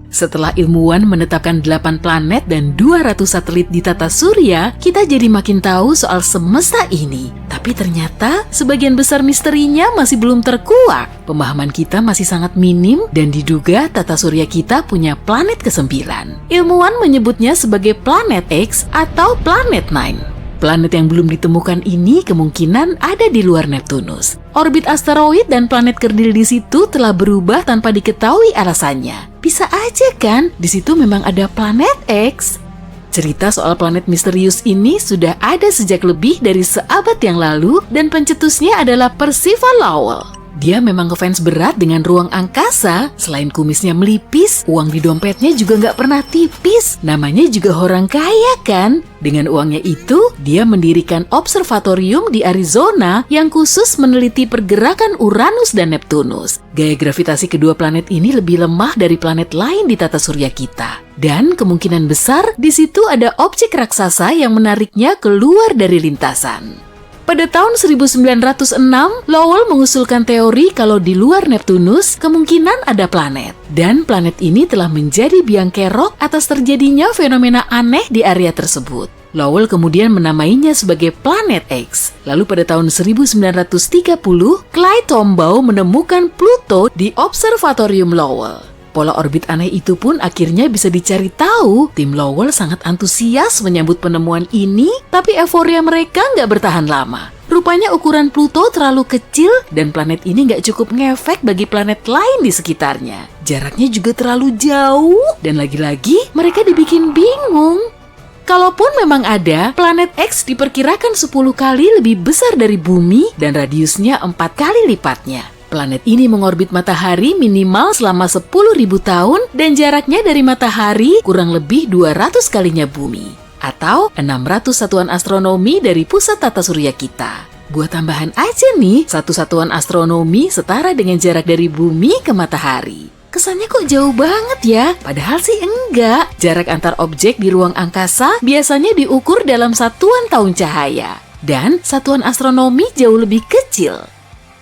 Setelah ilmuwan menetapkan 8 planet dan 200 satelit di tata surya, kita jadi makin tahu soal semesta ini. Tapi ternyata sebagian besar misterinya masih belum terkuak. Pemahaman kita masih sangat minim dan diduga tata surya kita punya planet ke-9. Ilmuwan menyebutnya sebagai planet X atau planet Nine. Planet yang belum ditemukan ini kemungkinan ada di luar Neptunus. Orbit asteroid dan planet kerdil di situ telah berubah tanpa diketahui alasannya. Bisa aja kan, di situ memang ada planet X. Cerita soal planet misterius ini sudah ada sejak lebih dari seabad yang lalu dan pencetusnya adalah Percival Lowell. Dia memang ngefans berat dengan ruang angkasa. Selain kumisnya melipis, uang di dompetnya juga nggak pernah tipis. Namanya juga orang kaya kan? Dengan uangnya itu, dia mendirikan observatorium di Arizona yang khusus meneliti pergerakan Uranus dan Neptunus. Gaya gravitasi kedua planet ini lebih lemah dari planet lain di tata surya kita. Dan kemungkinan besar di situ ada objek raksasa yang menariknya keluar dari lintasan. Pada tahun 1906, Lowell mengusulkan teori kalau di luar Neptunus kemungkinan ada planet. Dan planet ini telah menjadi biang kerok atas terjadinya fenomena aneh di area tersebut. Lowell kemudian menamainya sebagai planet X. Lalu pada tahun 1930, Clyde Tombaugh menemukan Pluto di Observatorium Lowell. Pola orbit aneh itu pun akhirnya bisa dicari tahu. Tim Lowell sangat antusias menyambut penemuan ini, tapi euforia mereka nggak bertahan lama. Rupanya ukuran Pluto terlalu kecil dan planet ini nggak cukup ngefek bagi planet lain di sekitarnya. Jaraknya juga terlalu jauh dan lagi-lagi mereka dibikin bingung. Kalaupun memang ada, planet X diperkirakan 10 kali lebih besar dari Bumi dan radiusnya 4 kali lipatnya. Planet ini mengorbit matahari minimal selama 10.000 tahun dan jaraknya dari matahari kurang lebih 200 kalinya bumi, atau 600 satuan astronomi dari pusat tata surya kita. Buat tambahan aja nih, satu satuan astronomi setara dengan jarak dari bumi ke matahari. Kesannya kok jauh banget ya? Padahal sih enggak. Jarak antar objek di ruang angkasa biasanya diukur dalam satuan tahun cahaya. Dan satuan astronomi jauh lebih kecil.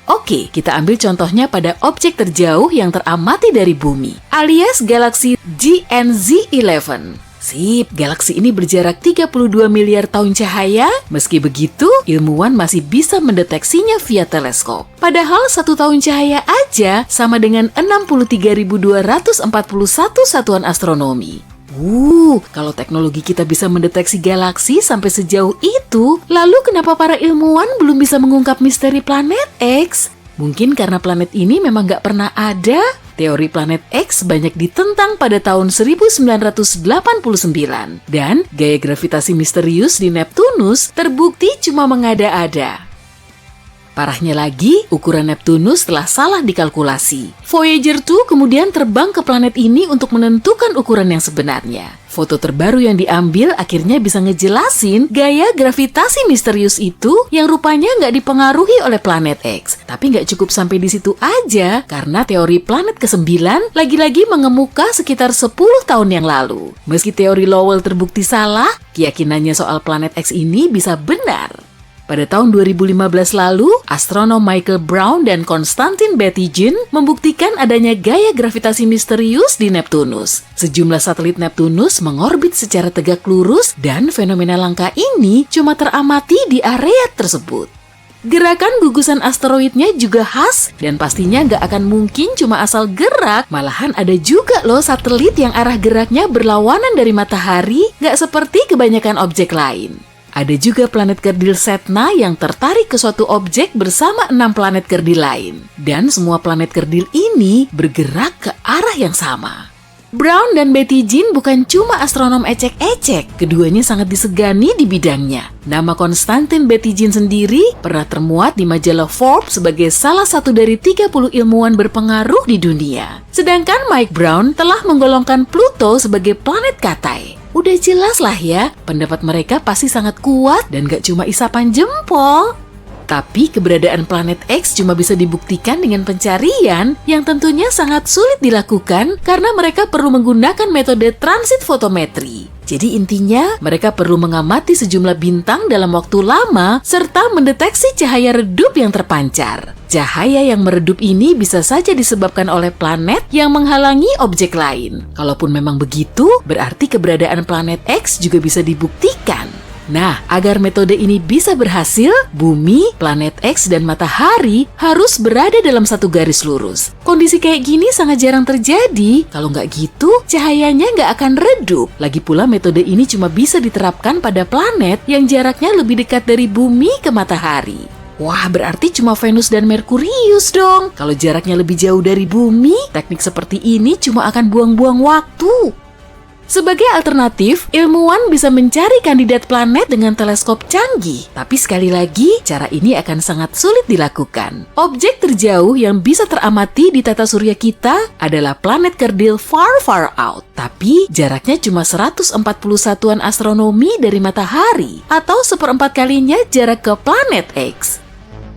Oke, kita ambil contohnya pada objek terjauh yang teramati dari bumi, alias galaksi GNZ11. Sip, galaksi ini berjarak 32 miliar tahun cahaya. Meski begitu, ilmuwan masih bisa mendeteksinya via teleskop. Padahal 1 tahun cahaya aja sama dengan 63.241 satuan astronomi. Kalau teknologi kita bisa mendeteksi galaksi sampai sejauh itu, lalu kenapa para ilmuwan belum bisa mengungkap misteri planet X? Mungkin karena planet ini memang nggak pernah ada. Teori planet X banyak ditentang pada tahun 1989, dan gaya gravitasi misterius di Neptunus terbukti cuma mengada-ada. Parahnya lagi, ukuran Neptunus telah salah dikalkulasi. Voyager 2 kemudian terbang ke planet ini untuk menentukan ukuran yang sebenarnya. Foto terbaru yang diambil akhirnya bisa ngejelasin gaya gravitasi misterius itu yang rupanya nggak dipengaruhi oleh planet X. Tapi nggak cukup sampai di situ aja, karena teori planet ke-9 lagi-lagi mengemuka sekitar 10 tahun yang lalu. Meski teori Lowell terbukti salah, keyakinannya soal planet X ini bisa benar. Pada tahun 2015 lalu, astronom Michael Brown dan Konstantin Batygin membuktikan adanya gaya gravitasi misterius di Neptunus. Sejumlah satelit Neptunus mengorbit secara tegak lurus dan fenomena langka ini cuma teramati di area tersebut. Gerakan gugusan asteroidnya juga khas dan pastinya nggak akan mungkin cuma asal gerak. Malahan ada juga loh satelit yang arah geraknya berlawanan dari matahari, nggak seperti kebanyakan objek lain. Ada juga planet kerdil Sedna yang tertarik ke suatu objek bersama 6 planet kerdil lain. Dan semua planet kerdil ini bergerak ke arah yang sama. Brown dan Batygin bukan cuma astronom ecek-ecek, keduanya sangat disegani di bidangnya. Nama Konstantin Batygin sendiri pernah termuat di majalah Forbes sebagai salah satu dari 30 ilmuwan berpengaruh di dunia. Sedangkan Mike Brown telah menggolongkan Pluto sebagai planet katai. Udah jelas lah ya, pendapat mereka pasti sangat kuat dan gak cuma isapan jempol. Tapi keberadaan planet X cuma bisa dibuktikan dengan pencarian yang tentunya sangat sulit dilakukan karena mereka perlu menggunakan metode transit fotometri. Jadi intinya, mereka perlu mengamati sejumlah bintang dalam waktu lama serta mendeteksi cahaya redup yang terpancar. Cahaya yang meredup ini bisa saja disebabkan oleh planet yang menghalangi objek lain. Kalaupun memang begitu, berarti keberadaan planet X juga bisa dibuktikan. Nah, agar metode ini bisa berhasil, bumi, planet X, dan matahari harus berada dalam satu garis lurus. Kondisi kayak gini sangat jarang terjadi. Kalau nggak gitu, cahayanya nggak akan redup. Lagi pula metode ini cuma bisa diterapkan pada planet yang jaraknya lebih dekat dari bumi ke matahari. Wah, berarti cuma Venus dan Merkurius dong. Kalau jaraknya lebih jauh dari bumi, teknik seperti ini cuma akan buang-buang waktu. Sebagai alternatif, ilmuwan bisa mencari kandidat planet dengan teleskop canggih. Tapi sekali lagi, cara ini akan sangat sulit dilakukan. Objek terjauh yang bisa teramati di tata surya kita adalah planet kerdil far far out. Tapi jaraknya cuma 140 satuan astronomi dari matahari, atau 1/4 kalinya jarak ke planet X.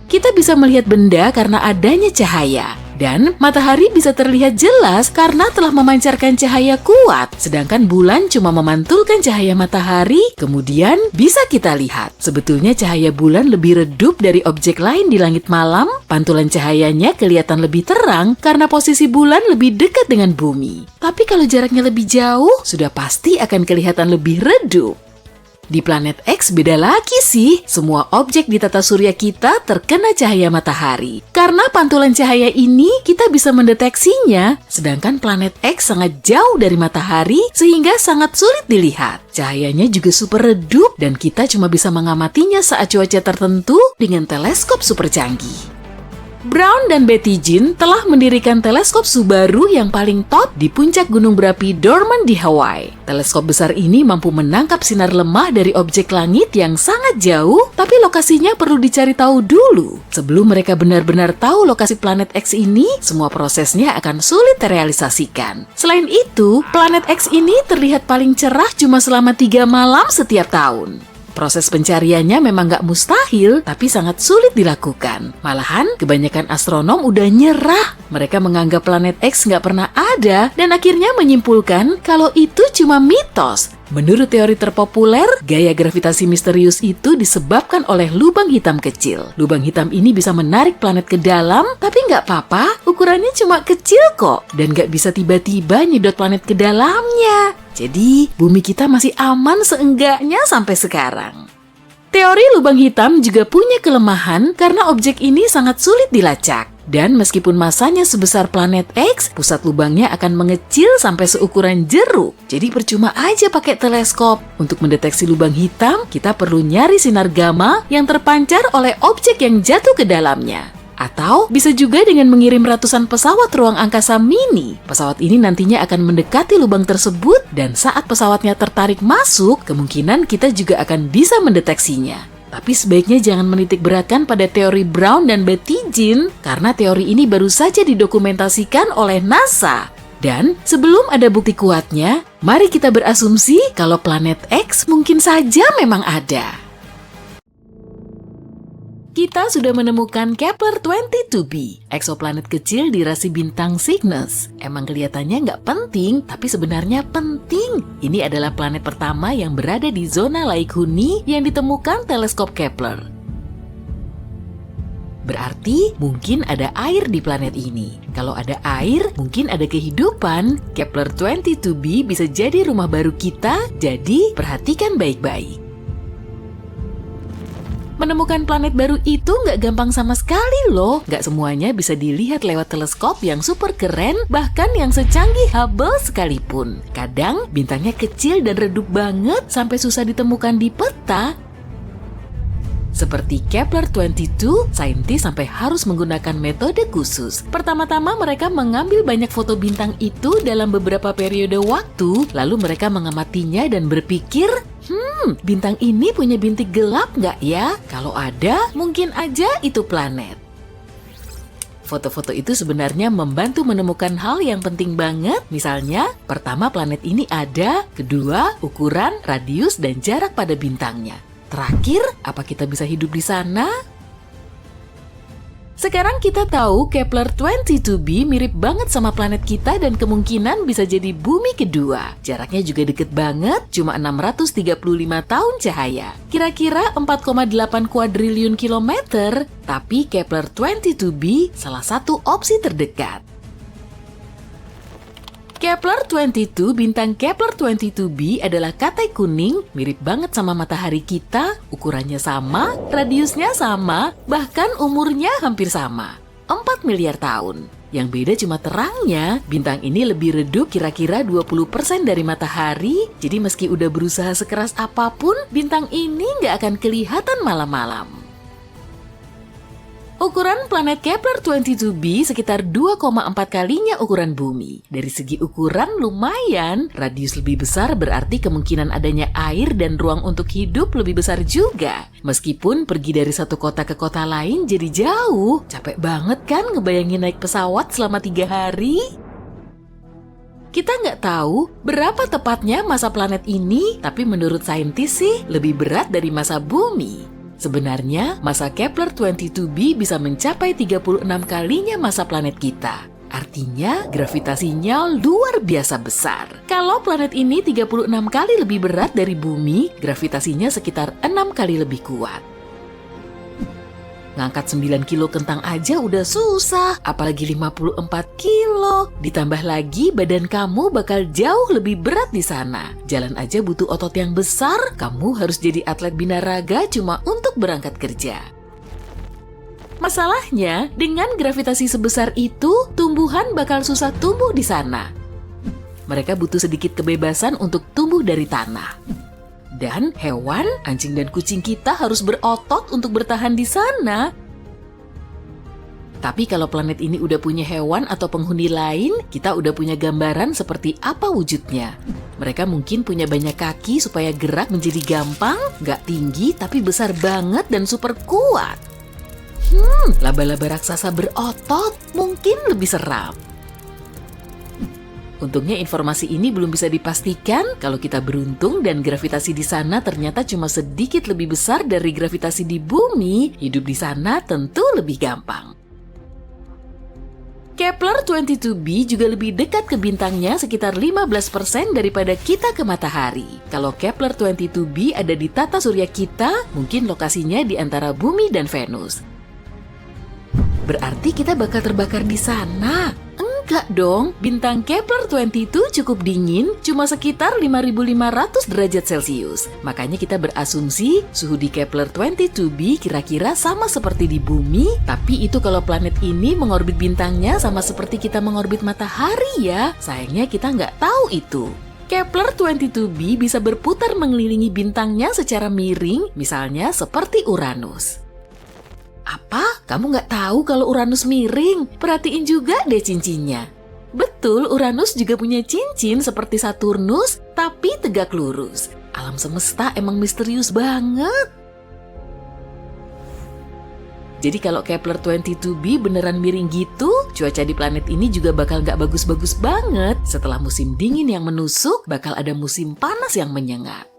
Kita bisa melihat benda karena adanya cahaya. Dan matahari bisa terlihat jelas karena telah memancarkan cahaya kuat, sedangkan bulan cuma memantulkan cahaya matahari, kemudian bisa kita lihat. Sebetulnya cahaya bulan lebih redup dari objek lain di langit malam, pantulan cahayanya kelihatan lebih terang karena posisi bulan lebih dekat dengan bumi. Tapi kalau jaraknya lebih jauh, sudah pasti akan kelihatan lebih redup. Di planet X beda lagi sih, semua objek di tata surya kita terkena cahaya matahari. Karena pantulan cahaya ini kita bisa mendeteksinya, sedangkan planet X sangat jauh dari matahari sehingga sangat sulit dilihat. Cahayanya juga super redup dan kita cuma bisa mengamatinya saat cuaca tertentu dengan teleskop super canggih. Brown dan Betty Jean telah mendirikan teleskop Subaru yang paling top di puncak gunung berapi Dorman di Hawaii. Teleskop besar ini mampu menangkap sinar lemah dari objek langit yang sangat jauh, tapi lokasinya perlu dicari tahu dulu. Sebelum mereka benar-benar tahu lokasi planet X ini, semua prosesnya akan sulit terrealisasikan. Selain itu, planet X ini terlihat paling cerah cuma selama 3 malam setiap tahun. Proses pencariannya memang nggak mustahil, tapi sangat sulit dilakukan. Malahan, kebanyakan astronom udah nyerah. Mereka menganggap planet X nggak pernah ada, dan akhirnya menyimpulkan kalau itu cuma mitos. Menurut teori terpopuler, gaya gravitasi misterius itu disebabkan oleh lubang hitam kecil. Lubang hitam ini bisa menarik planet ke dalam, tapi nggak apa-apa, ukurannya cuma kecil kok. Dan nggak bisa tiba-tiba nyedot planet ke dalamnya. Jadi, bumi kita masih aman seenggaknya sampai sekarang. Teori lubang hitam juga punya kelemahan karena objek ini sangat sulit dilacak. Dan meskipun masanya sebesar planet X, pusat lubangnya akan mengecil sampai seukuran jeruk. Jadi percuma aja pakai teleskop. Untuk mendeteksi lubang hitam, kita perlu nyari sinar gamma yang terpancar oleh objek yang jatuh ke dalamnya. Atau bisa juga dengan mengirim ratusan pesawat ruang angkasa mini. Pesawat ini nantinya akan mendekati lubang tersebut dan saat pesawatnya tertarik masuk, kemungkinan kita juga akan bisa mendeteksinya. Tapi sebaiknya jangan menitik beratkan pada teori Brown dan Betty Jean karena teori ini baru saja didokumentasikan oleh NASA. Dan sebelum ada bukti kuatnya, mari kita berasumsi kalau planet X mungkin saja memang ada. Kita sudah menemukan Kepler-22b, eksoplanet kecil di rasi bintang Cygnus. Emang kelihatannya nggak penting, tapi sebenarnya penting. Ini adalah planet pertama yang berada di zona Laik Huni yang ditemukan teleskop Kepler. Berarti mungkin ada air di planet ini. Kalau ada air, mungkin ada kehidupan. Kepler-22b bisa jadi rumah baru kita, jadi perhatikan baik-baik. Menemukan planet baru itu nggak gampang sama sekali loh. Nggak semuanya bisa dilihat lewat teleskop yang super keren, bahkan yang secanggih Hubble sekalipun. Kadang bintangnya kecil dan redup banget sampai susah ditemukan di peta. Seperti Kepler-22, saintis sampai harus menggunakan metode khusus. Pertama-tama mereka mengambil banyak foto bintang itu dalam beberapa periode waktu, lalu mereka mengamatinya dan berpikir, bintang ini punya bintik gelap nggak ya? Kalau ada, mungkin aja itu planet. Foto-foto itu sebenarnya membantu menemukan hal yang penting banget. Misalnya, pertama planet ini ada, kedua, ukuran, radius, dan jarak pada bintangnya. Terakhir, apa kita bisa hidup di sana? Sekarang kita tahu Kepler-22b mirip banget sama planet kita dan kemungkinan bisa jadi bumi kedua. Jaraknya juga deket banget, cuma 635 tahun cahaya. Kira-kira 4,8 kuadriliun kilometer, tapi Kepler-22b salah satu opsi terdekat. Kepler-22, bintang Kepler-22b adalah katai kuning, mirip banget sama matahari kita, ukurannya sama, radiusnya sama, bahkan umurnya hampir sama, 4 miliar tahun. Yang beda cuma terangnya, bintang ini lebih redup kira-kira 20% dari matahari, jadi meski udah berusaha sekeras apapun, bintang ini nggak akan kelihatan malam-malam. Ukuran planet Kepler-22b sekitar 2,4 kalinya ukuran bumi. Dari segi ukuran lumayan, radius lebih besar berarti kemungkinan adanya air dan ruang untuk hidup lebih besar juga. Meskipun pergi dari satu kota ke kota lain jadi jauh, capek banget kan ngebayangin naik pesawat selama 3 hari? Kita nggak tahu berapa tepatnya masa planet ini, tapi menurut saintis sih lebih berat dari masa bumi. Sebenarnya, masa Kepler-22b bisa mencapai 36 kalinya masa planet kita. Artinya, gravitasinya luar biasa besar. Kalau planet ini 36 kali lebih berat dari bumi, gravitasinya sekitar 6 kali lebih kuat. Ngangkat 9 kilo kentang aja udah susah, apalagi 54 kilo. Ditambah lagi badan kamu bakal jauh lebih berat di sana. Jalan aja butuh otot yang besar, kamu harus jadi atlet binaraga cuma untuk berangkat kerja. Masalahnya, dengan gravitasi sebesar itu, tumbuhan bakal susah tumbuh di sana. Mereka butuh sedikit kebebasan untuk tumbuh dari tanah. Dan hewan, anjing dan kucing kita harus berotot untuk bertahan di sana. Tapi kalau planet ini udah punya hewan atau penghuni lain, kita udah punya gambaran seperti apa wujudnya. Mereka mungkin punya banyak kaki supaya gerak menjadi gampang, nggak tinggi tapi besar banget dan super kuat. Laba-laba raksasa berotot mungkin lebih seram. Untungnya informasi ini belum bisa dipastikan. Kalau kita beruntung dan gravitasi di sana ternyata cuma sedikit lebih besar dari gravitasi di bumi, hidup di sana tentu lebih gampang. Kepler-22b juga lebih dekat ke bintangnya sekitar 15% daripada kita ke matahari. Kalau Kepler-22b ada di tata surya kita, mungkin lokasinya di antara bumi dan Venus. Berarti kita bakal terbakar di sana. Enggak dong, bintang Kepler-22 cukup dingin, cuma sekitar 5.500 derajat Celcius. Makanya kita berasumsi suhu di Kepler-22b kira-kira sama seperti di bumi, tapi itu kalau planet ini mengorbit bintangnya sama seperti kita mengorbit matahari ya. Sayangnya kita nggak tahu itu. Kepler-22b bisa berputar mengelilingi bintangnya secara miring, misalnya seperti Uranus. Apa? Kamu nggak tahu kalau Uranus miring? Perhatiin juga deh cincinnya. Betul, Uranus juga punya cincin seperti Saturnus, tapi tegak lurus. Alam semesta emang misterius banget. Jadi kalau Kepler-22b beneran miring gitu, cuaca di planet ini juga bakal nggak bagus-bagus banget. Setelah musim dingin yang menusuk, bakal ada musim panas yang menyengat.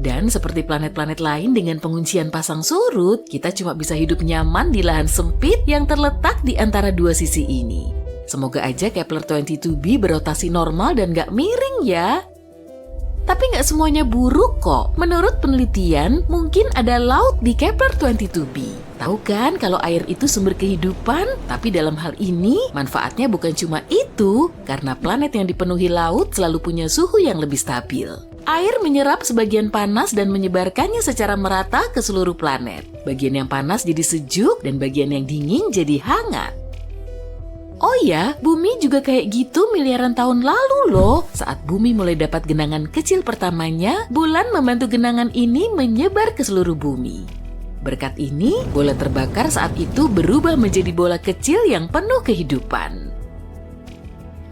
Dan seperti planet-planet lain dengan penguncian pasang surut, kita cuma bisa hidup nyaman di lahan sempit yang terletak di antara dua sisi ini. Semoga aja Kepler-22b berotasi normal dan nggak miring ya. Tapi nggak semuanya buruk kok. Menurut penelitian, mungkin ada laut di Kepler-22b. Tahu kan kalau air itu sumber kehidupan? Tapi dalam hal ini, manfaatnya bukan cuma itu, karena planet yang dipenuhi laut selalu punya suhu yang lebih stabil. Air menyerap sebagian panas dan menyebarkannya secara merata ke seluruh planet. Bagian yang panas jadi sejuk dan bagian yang dingin jadi hangat. Oh ya, bumi juga kayak gitu miliaran tahun lalu loh. Saat bumi mulai dapat genangan kecil pertamanya, bulan membantu genangan ini menyebar ke seluruh bumi. Berkat ini, bola terbakar saat itu berubah menjadi bola kecil yang penuh kehidupan.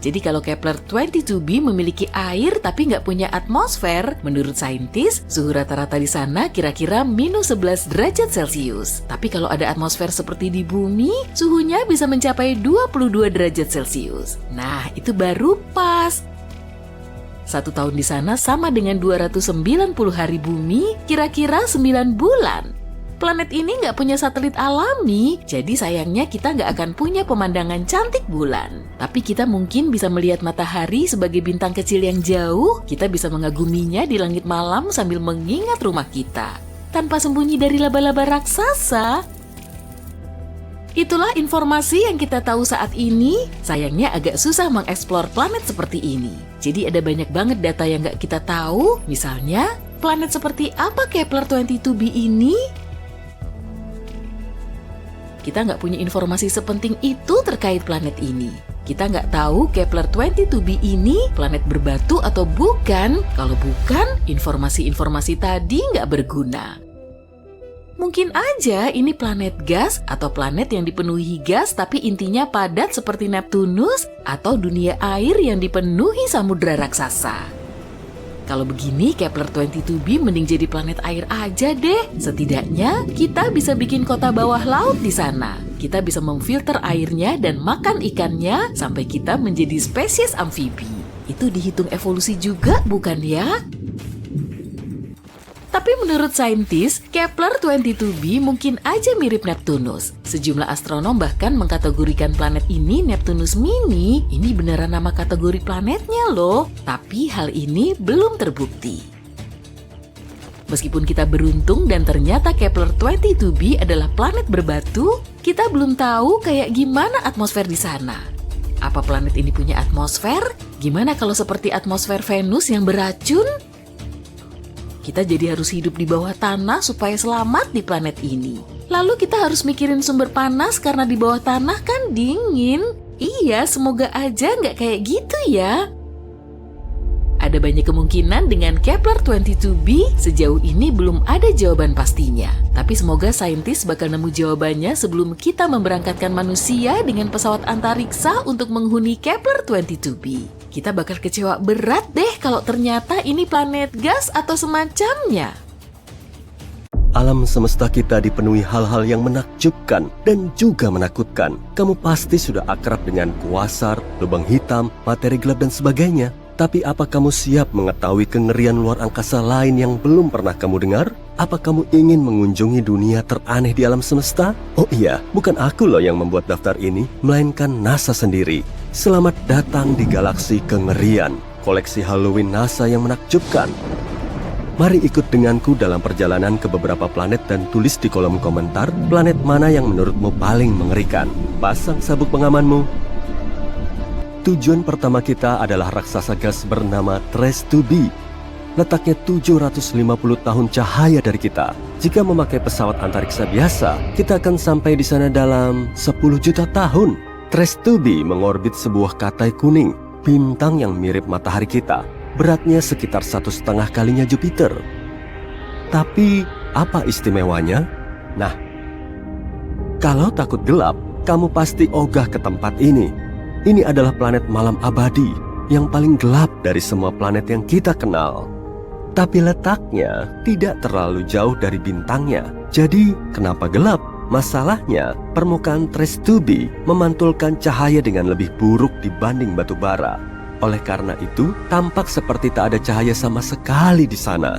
Jadi kalau Kepler-22b memiliki air tapi nggak punya atmosfer, menurut saintis, suhu rata-rata di sana kira-kira -11 derajat Celcius. Tapi kalau ada atmosfer seperti di bumi, suhunya bisa mencapai 22 derajat Celcius. Nah, itu baru pas. 1 tahun di sana sama dengan 290 hari bumi, kira-kira 9 bulan. Planet ini nggak punya satelit alami, jadi sayangnya kita nggak akan punya pemandangan cantik bulan. Tapi kita mungkin bisa melihat matahari sebagai bintang kecil yang jauh. Kita bisa mengaguminya di langit malam sambil mengingat rumah kita, tanpa sembunyi dari laba-laba raksasa. Itulah informasi yang kita tahu saat ini. Sayangnya agak susah mengeksplor planet seperti ini. Jadi ada banyak banget data yang nggak kita tahu. Misalnya, planet seperti apa Kepler 22b ini? Kita nggak punya informasi sepenting itu terkait planet ini. Kita nggak tahu Kepler 22b ini planet berbatu atau bukan. Kalau bukan, informasi-informasi tadi nggak berguna. Mungkin aja ini planet gas atau planet yang dipenuhi gas tapi intinya padat seperti Neptunus atau dunia air yang dipenuhi samudra raksasa. Kalau begini Kepler 22b mending jadi planet air aja deh. Setidaknya kita bisa bikin kota bawah laut di sana. Kita bisa memfilter airnya dan makan ikannya sampai kita menjadi spesies amfibi. Itu dihitung evolusi juga bukan ya? Tapi menurut saintis, Kepler 22b mungkin aja mirip Neptunus. Sejumlah astronom bahkan mengkategorikan planet ini Neptunus Mini. Ini beneran nama kategori planetnya loh. Tapi hal ini belum terbukti. Meskipun kita beruntung dan ternyata Kepler 22b adalah planet berbatu, kita belum tahu kayak gimana atmosfer di sana. Apa planet ini punya atmosfer? Gimana kalau seperti atmosfer Venus yang beracun? Kita jadi harus hidup di bawah tanah supaya selamat di planet ini. Lalu kita harus mikirin sumber panas karena di bawah tanah kan dingin. Iya, semoga aja nggak kayak gitu ya. Ada banyak kemungkinan dengan Kepler 22b, sejauh ini belum ada jawaban pastinya. Tapi semoga saintis bakal nemu jawabannya sebelum kita memberangkatkan manusia dengan pesawat antariksa untuk menghuni Kepler 22b. Kita bakal kecewa berat deh kalau ternyata ini planet gas atau semacamnya. Alam semesta kita dipenuhi hal-hal yang menakjubkan dan juga menakutkan. Kamu pasti sudah akrab dengan kuasar, lubang hitam, materi gelap dan sebagainya. Tapi apa kamu siap mengetahui kengerian luar angkasa lain yang belum pernah kamu dengar? Apa kamu ingin mengunjungi dunia teraneh di alam semesta? Oh iya, bukan aku loh yang membuat daftar ini, melainkan NASA sendiri. Selamat datang di galaksi kengerian, koleksi Halloween NASA yang menakjubkan. Mari ikut denganku dalam perjalanan ke beberapa planet dan tulis di kolom komentar planet mana yang menurutmu paling mengerikan. Pasang sabuk pengamanmu. Tujuan pertama kita adalah raksasa gas bernama Trace 2b. Letaknya 750 tahun cahaya dari kita. Jika memakai pesawat antariksa biasa, kita akan sampai di sana dalam 10 juta tahun. Trace 2b mengorbit sebuah katai kuning, bintang yang mirip matahari kita. Beratnya sekitar 1,5 kalinya Jupiter. Tapi apa istimewanya? Nah, kalau takut gelap, kamu pasti ogah ke tempat ini. Ini adalah planet malam abadi yang paling gelap dari semua planet yang kita kenal. Tapi letaknya tidak terlalu jauh dari bintangnya. Jadi, kenapa gelap? Masalahnya, permukaan Trace 2b memantulkan cahaya dengan lebih buruk dibanding batu bara. Oleh karena itu, tampak seperti tak ada cahaya sama sekali di sana.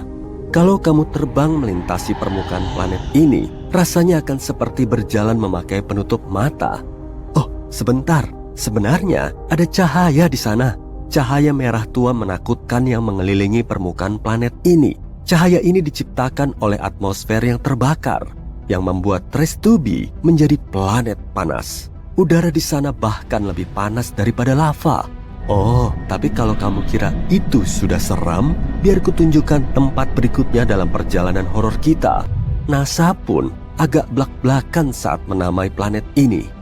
Kalau kamu terbang melintasi permukaan planet ini, rasanya akan seperti berjalan memakai penutup mata. Oh, sebentar. Sebenarnya ada cahaya di sana. Cahaya merah tua menakutkan yang mengelilingi permukaan planet ini. Cahaya ini diciptakan oleh atmosfer yang terbakar, yang membuat Trace 2b menjadi planet panas. Udara di sana bahkan lebih panas daripada lava. Oh, tapi kalau kamu kira itu sudah seram, biar kutunjukkan tempat berikutnya dalam perjalanan horor kita. NASA pun agak blak-blakan saat menamai planet ini.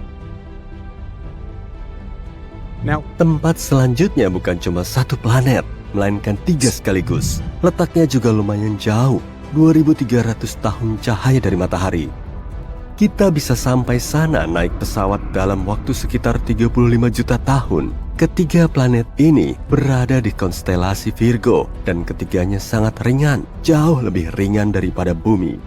Tempat selanjutnya bukan cuma satu planet, melainkan 3 sekaligus. Letaknya juga lumayan jauh, 2300 tahun cahaya dari matahari. Kita bisa sampai sana naik pesawat dalam waktu sekitar 35 juta tahun. Ketiga planet ini berada di konstelasi Virgo dan ketiganya sangat ringan, jauh lebih ringan daripada bumi.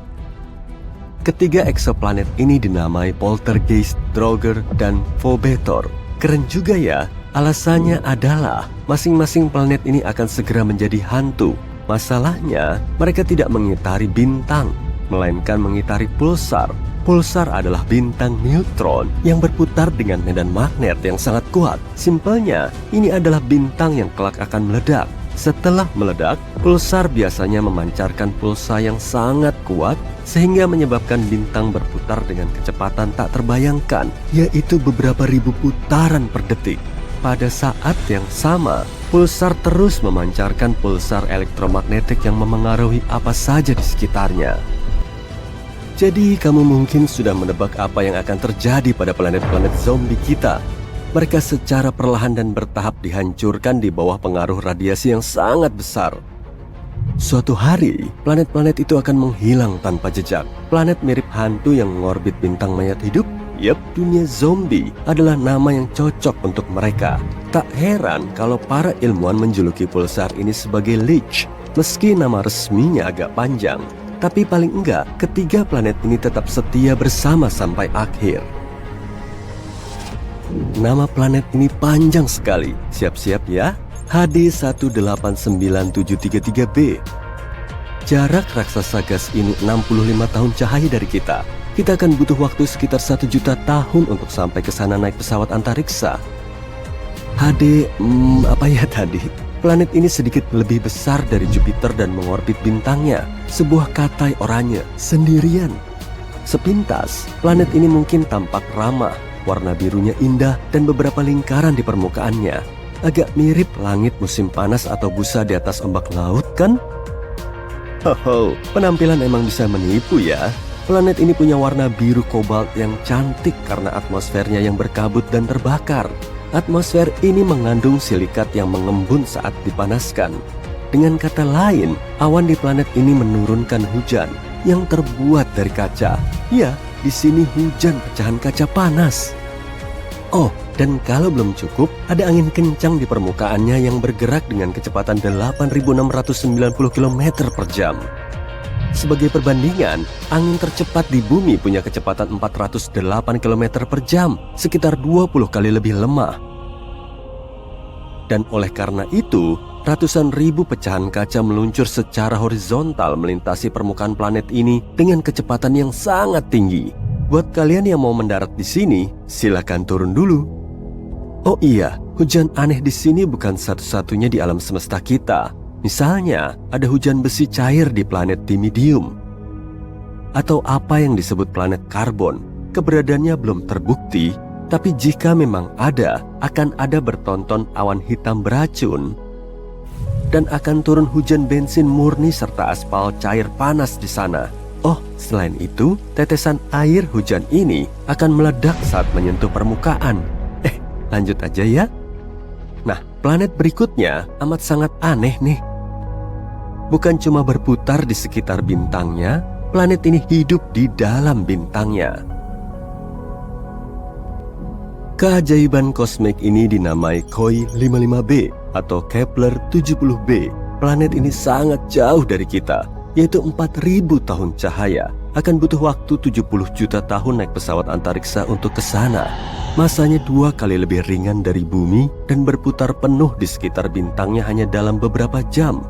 Ketiga eksoplanet ini dinamai Poltergeist, Draugr, dan Phobetor. Keren juga ya, alasannya adalah masing-masing planet ini akan segera menjadi hantu. Masalahnya, mereka tidak mengitari bintang. melainkan mengitari pulsar. Pulsar adalah bintang neutron yang berputar dengan medan magnet yang sangat kuat. Simpelnya, ini adalah bintang yang kelak akan meledak. Setelah meledak, pulsar biasanya memancarkan pulsa yang sangat kuat sehingga menyebabkan bintang berputar dengan kecepatan tak terbayangkan, yaitu beberapa ribu putaran per detik. Pada saat yang sama, pulsar terus memancarkan pulsar elektromagnetik yang memengaruhi apa saja di sekitarnya. Jadi kamu mungkin sudah menebak apa yang akan terjadi pada planet-planet zombie kita. Mereka secara perlahan dan bertahap dihancurkan di bawah pengaruh radiasi yang sangat besar. Suatu hari, planet-planet itu akan menghilang tanpa jejak. Planet mirip hantu yang mengorbit bintang mayat hidup. Yap, dunia zombie adalah nama yang cocok untuk mereka. Tak heran kalau para ilmuwan menjuluki pulsar ini sebagai Lich, meski nama resminya agak panjang. Tapi paling enggak, ketiga planet ini tetap setia bersama sampai akhir. Nama planet ini panjang sekali. Siap-siap ya. HD 189733b. Jarak raksasa gas ini 65 tahun cahaya dari kita. Kita akan butuh waktu sekitar 1 juta tahun untuk sampai ke sana naik pesawat antariksa. HD, apa ya tadi? Planet ini sedikit lebih besar dari Jupiter dan mengorbit bintangnya, sebuah katai oranye, sendirian. Sepintas, planet ini mungkin tampak ramah, warna birunya indah dan beberapa lingkaran di permukaannya. Agak mirip langit musim panas atau busa di atas ombak laut, kan? Hoho, penampilan emang bisa menipu ya. Planet ini punya warna biru kobalt yang cantik karena atmosfernya yang berkabut dan terbakar. Atmosfer ini mengandung silikat yang mengembun saat dipanaskan. Dengan kata lain, awan di planet ini menurunkan hujan yang terbuat dari kaca. Ya, di sini hujan pecahan kaca panas. Oh, dan kalau belum cukup, ada angin kencang di permukaannya yang bergerak dengan kecepatan 8.690 km per jam. Sebagai perbandingan, angin tercepat di bumi punya kecepatan 408 km per jam, sekitar 20 kali lebih lemah. Dan oleh karena itu, ratusan ribu pecahan kaca meluncur secara horizontal melintasi permukaan planet ini dengan kecepatan yang sangat tinggi. Buat kalian yang mau mendarat di sini, silakan turun dulu. Oh iya, hujan aneh di sini bukan satu-satunya di alam semesta kita. Misalnya, ada hujan besi cair di planet Timidium. Atau apa yang disebut planet karbon. Keberadaannya belum terbukti, tapi jika memang ada, akan ada bertonton awan hitam beracun. Dan akan turun hujan bensin murni serta aspal cair panas di sana. Oh, selain itu, tetesan air hujan ini akan meledak saat menyentuh permukaan. Lanjut aja ya. Nah, planet berikutnya amat sangat aneh nih. Bukan cuma berputar di sekitar bintangnya, planet ini hidup di dalam bintangnya. Keajaiban kosmik ini dinamai KOI 55b atau Kepler 70b. Planet ini sangat jauh dari kita, yaitu 4.000 tahun cahaya. Akan butuh waktu 70 juta tahun naik pesawat antariksa untuk ke sana. Masanya 2 kali lebih ringan dari bumi dan berputar penuh di sekitar bintangnya hanya dalam beberapa jam.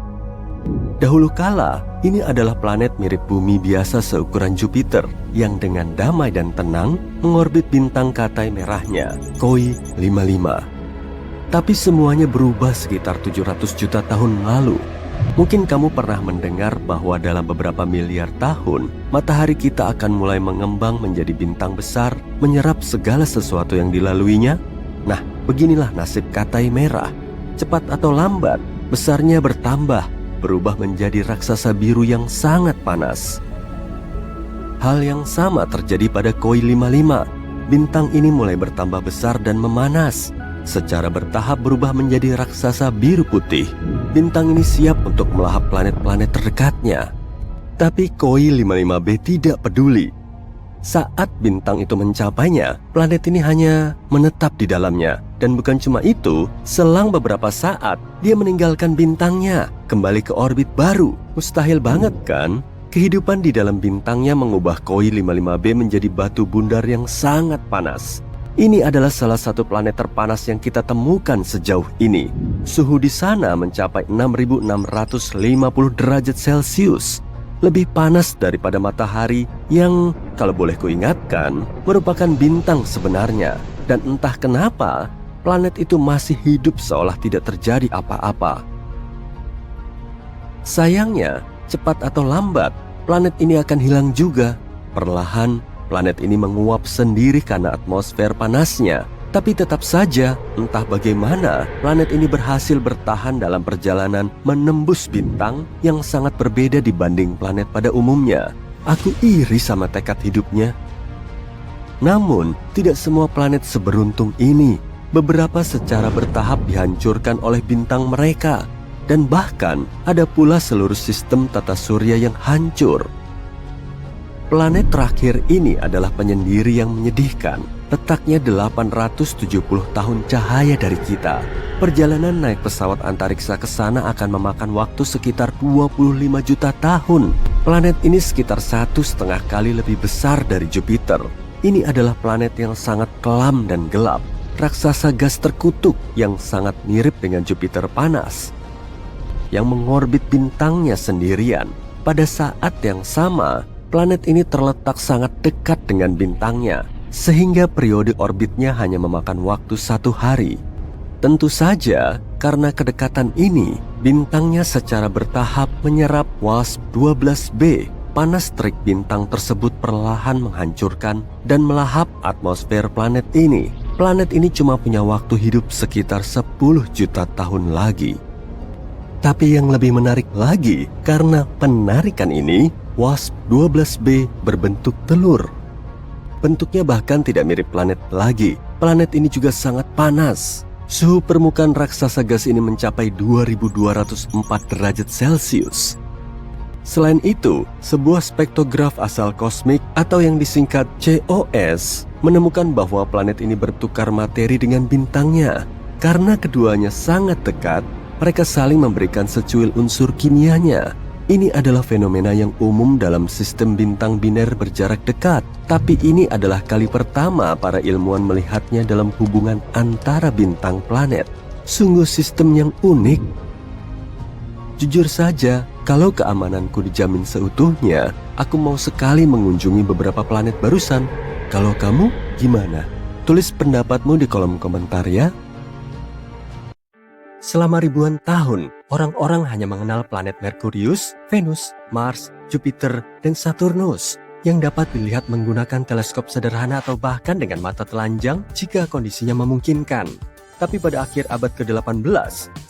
Dahulu kala, ini adalah planet mirip bumi biasa seukuran Jupiter yang dengan damai dan tenang mengorbit bintang katai merahnya, KOI 55. Tapi semuanya berubah sekitar 700 juta tahun lalu. Mungkin kamu pernah mendengar bahwa dalam beberapa miliar tahun, matahari kita akan mulai mengembang menjadi bintang besar, menyerap segala sesuatu yang dilaluinya. Nah, beginilah nasib katai merah. Cepat atau lambat, besarnya bertambah, berubah menjadi raksasa biru yang sangat panas. Hal yang sama terjadi pada KOI 55. Bintang ini mulai bertambah besar dan memanas. Secara bertahap berubah menjadi raksasa biru putih. Bintang ini siap untuk melahap planet-planet terdekatnya. Tapi KOI 55b tidak peduli. Saat bintang itu mencapainya, planet ini hanya menetap di dalamnya. Dan bukan cuma itu, selang beberapa saat, dia meninggalkan bintangnya, kembali ke orbit baru. Mustahil banget kan? Kehidupan di dalam bintangnya mengubah KOI 55b menjadi batu bundar yang sangat panas. Ini adalah salah satu planet terpanas yang kita temukan sejauh ini. Suhu di sana mencapai 6.650 derajat Celcius. lebih panas daripada matahari yang, kalau boleh kuingatkan, merupakan bintang sebenarnya. Dan entah kenapa, planet itu masih hidup seolah tidak terjadi apa-apa. Sayangnya, cepat atau lambat, planet ini akan hilang juga. Perlahan, planet ini menguap sendiri karena atmosfer panasnya. Tapi tetap saja, entah bagaimana, planet ini berhasil bertahan dalam perjalanan menembus bintang yang sangat berbeda dibanding planet pada umumnya. Aku iri sama tekad hidupnya. Namun, tidak semua planet seberuntung ini. Beberapa secara bertahap dihancurkan oleh bintang mereka. Dan bahkan, ada pula seluruh sistem tata surya yang hancur. Planet terakhir ini adalah penyendiri yang menyedihkan. Letaknya 870 tahun cahaya dari kita. Perjalanan naik pesawat antariksa ke sana akan memakan waktu sekitar 25 juta tahun. Planet ini sekitar 1,5 kali lebih besar dari Jupiter. Ini adalah planet yang sangat kelam dan gelap. Raksasa gas terkutuk yang sangat mirip dengan Jupiter panas, yang mengorbit bintangnya sendirian. Pada saat yang sama, planet ini terletak sangat dekat dengan bintangnya, sehingga periode orbitnya hanya memakan waktu 1 hari. Tentu saja, karena kedekatan ini, bintangnya secara bertahap menyerap WASP-12b. Panas terik bintang tersebut perlahan menghancurkan dan melahap atmosfer planet ini. Planet ini cuma punya waktu hidup sekitar 10 juta tahun lagi. Tapi yang lebih menarik lagi, karena penarikan ini, WASP-12b berbentuk telur. Bentuknya bahkan tidak mirip planet lagi. Planet ini juga sangat panas. Suhu permukaan raksasa gas ini mencapai 2204 derajat Celcius. Selain itu, sebuah spektograf asal kosmik atau yang disingkat COS menemukan bahwa planet ini bertukar materi dengan bintangnya. Karena keduanya sangat dekat, mereka saling memberikan secuil unsur kimianya. Ini adalah fenomena yang umum dalam sistem bintang biner berjarak dekat. Tapi ini adalah kali pertama para ilmuwan melihatnya dalam hubungan antara bintang planet. Sungguh sistem yang unik. Jujur saja, kalau keamananku dijamin seutuhnya, aku mau sekali mengunjungi beberapa planet barusan. Kalau kamu, gimana? Tulis pendapatmu di kolom komentar ya. Selama ribuan tahun, orang-orang hanya mengenal planet Merkurius, Venus, Mars, Jupiter, dan Saturnus yang dapat dilihat menggunakan teleskop sederhana atau bahkan dengan mata telanjang jika kondisinya memungkinkan. Tapi pada akhir abad ke-18,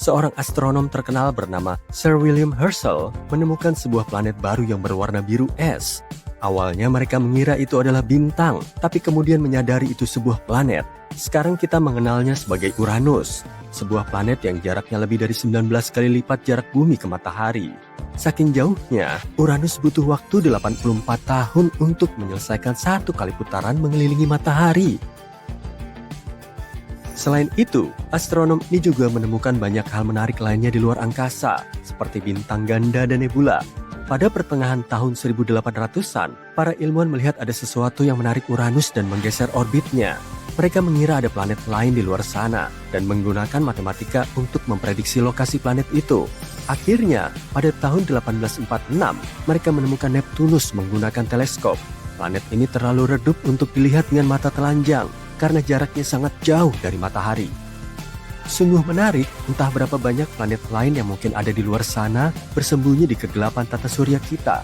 seorang astronom terkenal bernama Sir William Herschel menemukan sebuah planet baru yang berwarna biru es. Awalnya mereka mengira itu adalah bintang, tapi kemudian menyadari itu sebuah planet. Sekarang kita mengenalnya sebagai Uranus, sebuah planet yang jaraknya lebih dari 19 kali lipat jarak bumi ke matahari. Saking jauhnya, Uranus butuh waktu 84 tahun untuk menyelesaikan 1 kali putaran mengelilingi matahari. Selain itu, astronom ini juga menemukan banyak hal menarik lainnya di luar angkasa, seperti bintang ganda dan nebula. Pada pertengahan tahun 1800-an, para ilmuwan melihat ada sesuatu yang menarik Uranus dan menggeser orbitnya. Mereka mengira ada planet lain di luar sana dan menggunakan matematika untuk memprediksi lokasi planet itu. Akhirnya, pada tahun 1846, mereka menemukan Neptunus menggunakan teleskop. Planet ini terlalu redup untuk dilihat dengan mata telanjang karena jaraknya sangat jauh dari matahari. Sungguh menarik, entah berapa banyak planet lain yang mungkin ada di luar sana bersembunyi di kegelapan tata surya kita.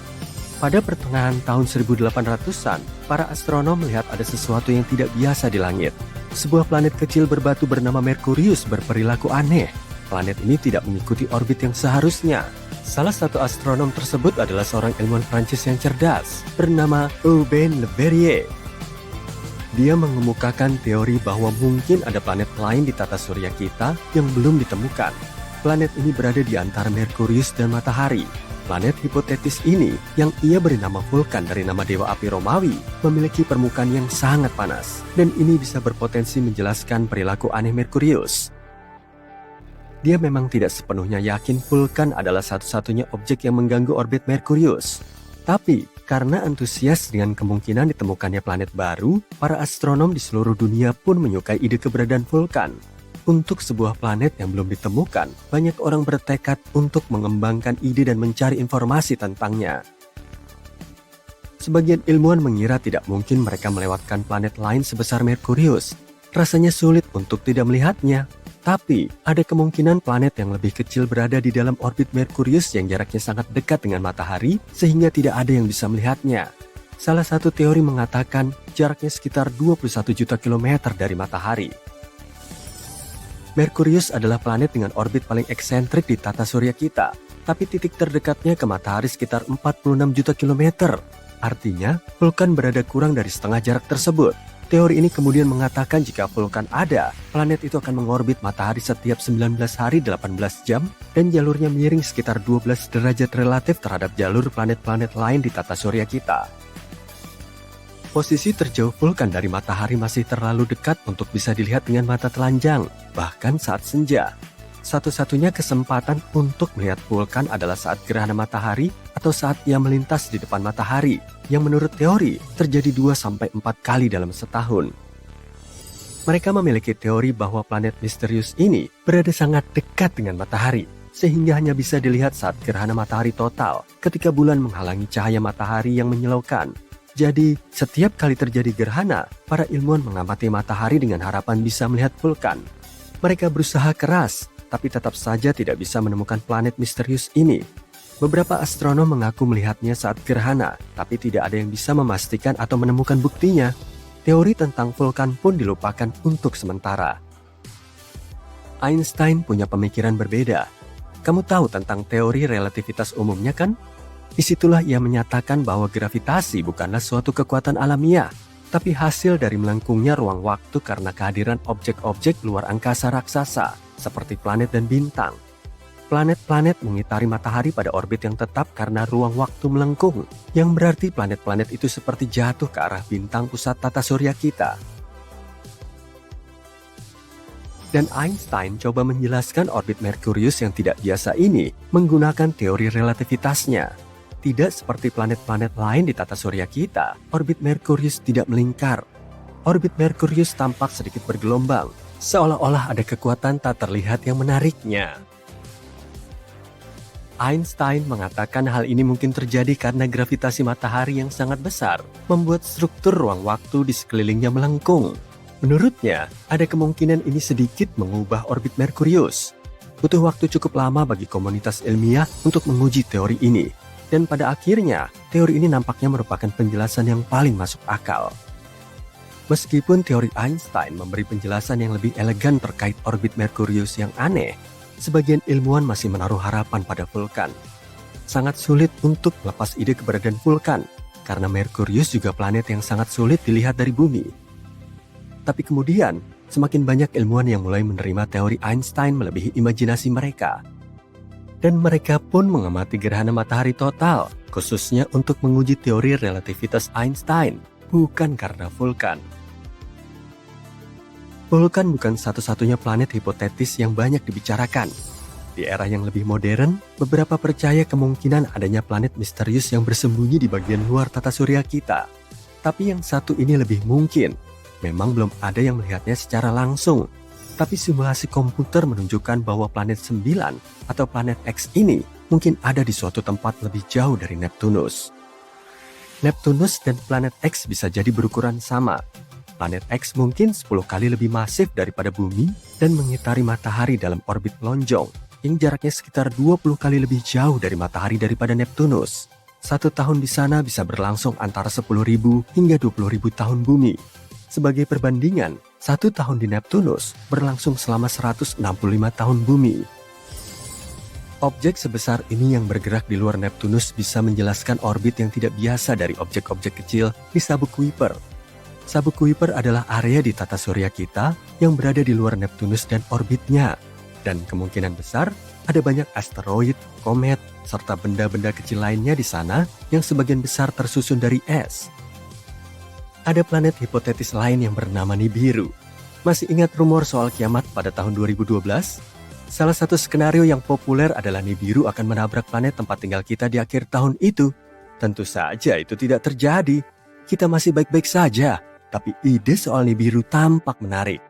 Pada pertengahan tahun 1800-an, para astronom melihat ada sesuatu yang tidak biasa di langit. Sebuah planet kecil berbatu bernama Merkurius berperilaku aneh. Planet ini tidak mengikuti orbit yang seharusnya. Salah satu astronom tersebut adalah seorang ilmuwan Prancis yang cerdas, bernama Urbain Le Verrier. Dia mengemukakan teori bahwa mungkin ada planet lain di tata surya kita yang belum ditemukan. Planet ini berada di antara Merkurius dan Matahari. Planet hipotetis ini, yang ia beri nama Vulkan dari nama dewa api Romawi, memiliki permukaan yang sangat panas. Dan ini bisa berpotensi menjelaskan perilaku aneh Merkurius. Dia memang tidak sepenuhnya yakin Vulkan adalah satu-satunya objek yang mengganggu orbit Merkurius. Tapi, karena antusias dengan kemungkinan ditemukannya planet baru, para astronom di seluruh dunia pun menyukai ide keberadaan Vulkan. Untuk sebuah planet yang belum ditemukan, banyak orang bertekad untuk mengembangkan ide dan mencari informasi tentangnya. Sebagian ilmuwan mengira tidak mungkin mereka melewatkan planet lain sebesar Merkurius. Rasanya sulit untuk tidak melihatnya. Tapi, ada kemungkinan planet yang lebih kecil berada di dalam orbit Merkurius yang jaraknya sangat dekat dengan matahari, sehingga tidak ada yang bisa melihatnya. Salah satu teori mengatakan jaraknya sekitar 21 juta kilometer dari matahari. Merkurius adalah planet dengan orbit paling eksentrik di tata surya kita, tapi titik terdekatnya ke matahari sekitar 46 juta kilometer. Artinya, vulkan berada kurang dari setengah jarak tersebut. Teori ini kemudian mengatakan jika vulkan ada, planet itu akan mengorbit matahari setiap 19 hari 18 jam dan jalurnya miring sekitar 12 derajat relatif terhadap jalur planet-planet lain di tata surya kita. Posisi terjauh vulkan dari matahari masih terlalu dekat untuk bisa dilihat dengan mata telanjang, bahkan saat senja. Satu-satunya kesempatan untuk melihat vulkan adalah saat gerhana matahari atau saat ia melintas di depan matahari, yang menurut teori terjadi 2-4 kali dalam setahun. Mereka memiliki teori bahwa planet misterius ini berada sangat dekat dengan matahari, sehingga hanya bisa dilihat saat gerhana matahari total ketika bulan menghalangi cahaya matahari yang menyilaukan. Jadi, setiap kali terjadi gerhana, para ilmuwan mengamati matahari dengan harapan bisa melihat vulkan. Mereka berusaha keras, tapi tetap saja tidak bisa menemukan planet misterius ini. Beberapa astronom mengaku melihatnya saat gerhana, tapi tidak ada yang bisa memastikan atau menemukan buktinya. Teori tentang vulkan pun dilupakan untuk sementara. Einstein punya pemikiran berbeda. Kamu tahu tentang teori relativitas umumnya kan? Disitulah ia menyatakan bahwa gravitasi bukanlah suatu kekuatan alamiah, tapi hasil dari melengkungnya ruang waktu karena kehadiran objek-objek luar angkasa raksasa, seperti planet dan bintang. Planet-planet mengitari matahari pada orbit yang tetap karena ruang waktu melengkung, yang berarti planet-planet itu seperti jatuh ke arah bintang pusat tata surya kita. Dan Einstein coba menjelaskan orbit Merkurius yang tidak biasa ini menggunakan teori relativitasnya. Tidak seperti planet-planet lain di tata surya kita, orbit Merkurius tidak melingkar. Orbit Merkurius tampak sedikit bergelombang, seolah-olah ada kekuatan tak terlihat yang menariknya. Einstein mengatakan hal ini mungkin terjadi karena gravitasi matahari yang sangat besar membuat struktur ruang waktu di sekelilingnya melengkung. Menurutnya, ada kemungkinan ini sedikit mengubah orbit Merkurius. Butuh waktu cukup lama bagi komunitas ilmiah untuk menguji teori ini. Dan pada akhirnya, teori ini nampaknya merupakan penjelasan yang paling masuk akal. Meskipun teori Einstein memberi penjelasan yang lebih elegan terkait orbit Merkurius yang aneh, sebagian ilmuwan masih menaruh harapan pada vulkan. Sangat sulit untuk melepas ide keberadaan vulkan, karena Merkurius juga planet yang sangat sulit dilihat dari bumi. Tapi kemudian, semakin banyak ilmuwan yang mulai menerima teori Einstein melebihi imajinasi mereka. Dan mereka pun mengamati gerhana matahari total, khususnya untuk menguji teori relativitas Einstein, bukan karena vulkan. Vulkan bukan satu-satunya planet hipotetis yang banyak dibicarakan. Di era yang lebih modern, beberapa percaya kemungkinan adanya planet misterius yang bersembunyi di bagian luar tata surya kita. Tapi yang satu ini lebih mungkin. Memang belum ada yang melihatnya secara langsung. Tapi simulasi komputer menunjukkan bahwa planet 9 atau planet X ini mungkin ada di suatu tempat lebih jauh dari Neptunus. Neptunus dan planet X bisa jadi berukuran sama. Planet X mungkin 10 kali lebih masif daripada bumi dan mengitari matahari dalam orbit lonjong yang jaraknya sekitar 20 kali lebih jauh dari matahari daripada Neptunus. 1 tahun di sana bisa berlangsung antara 10.000 hingga 20.000 tahun bumi. Sebagai perbandingan, 1 tahun di Neptunus berlangsung selama 165 tahun bumi. Objek sebesar ini yang bergerak di luar Neptunus bisa menjelaskan orbit yang tidak biasa dari objek-objek kecil di sabuk Kuiper. Sabuk Kuiper adalah area di tata surya kita yang berada di luar Neptunus dan orbitnya. Dan kemungkinan besar ada banyak asteroid, komet, serta benda-benda kecil lainnya di sana yang sebagian besar tersusun dari es. Ada planet hipotetis lain yang bernama Nibiru. Masih ingat rumor soal kiamat pada tahun 2012? Salah satu skenario yang populer adalah Nibiru akan menabrak planet tempat tinggal kita di akhir tahun itu. Tentu saja itu tidak terjadi. Kita masih baik-baik saja, tapi ide soal Nibiru tampak menarik.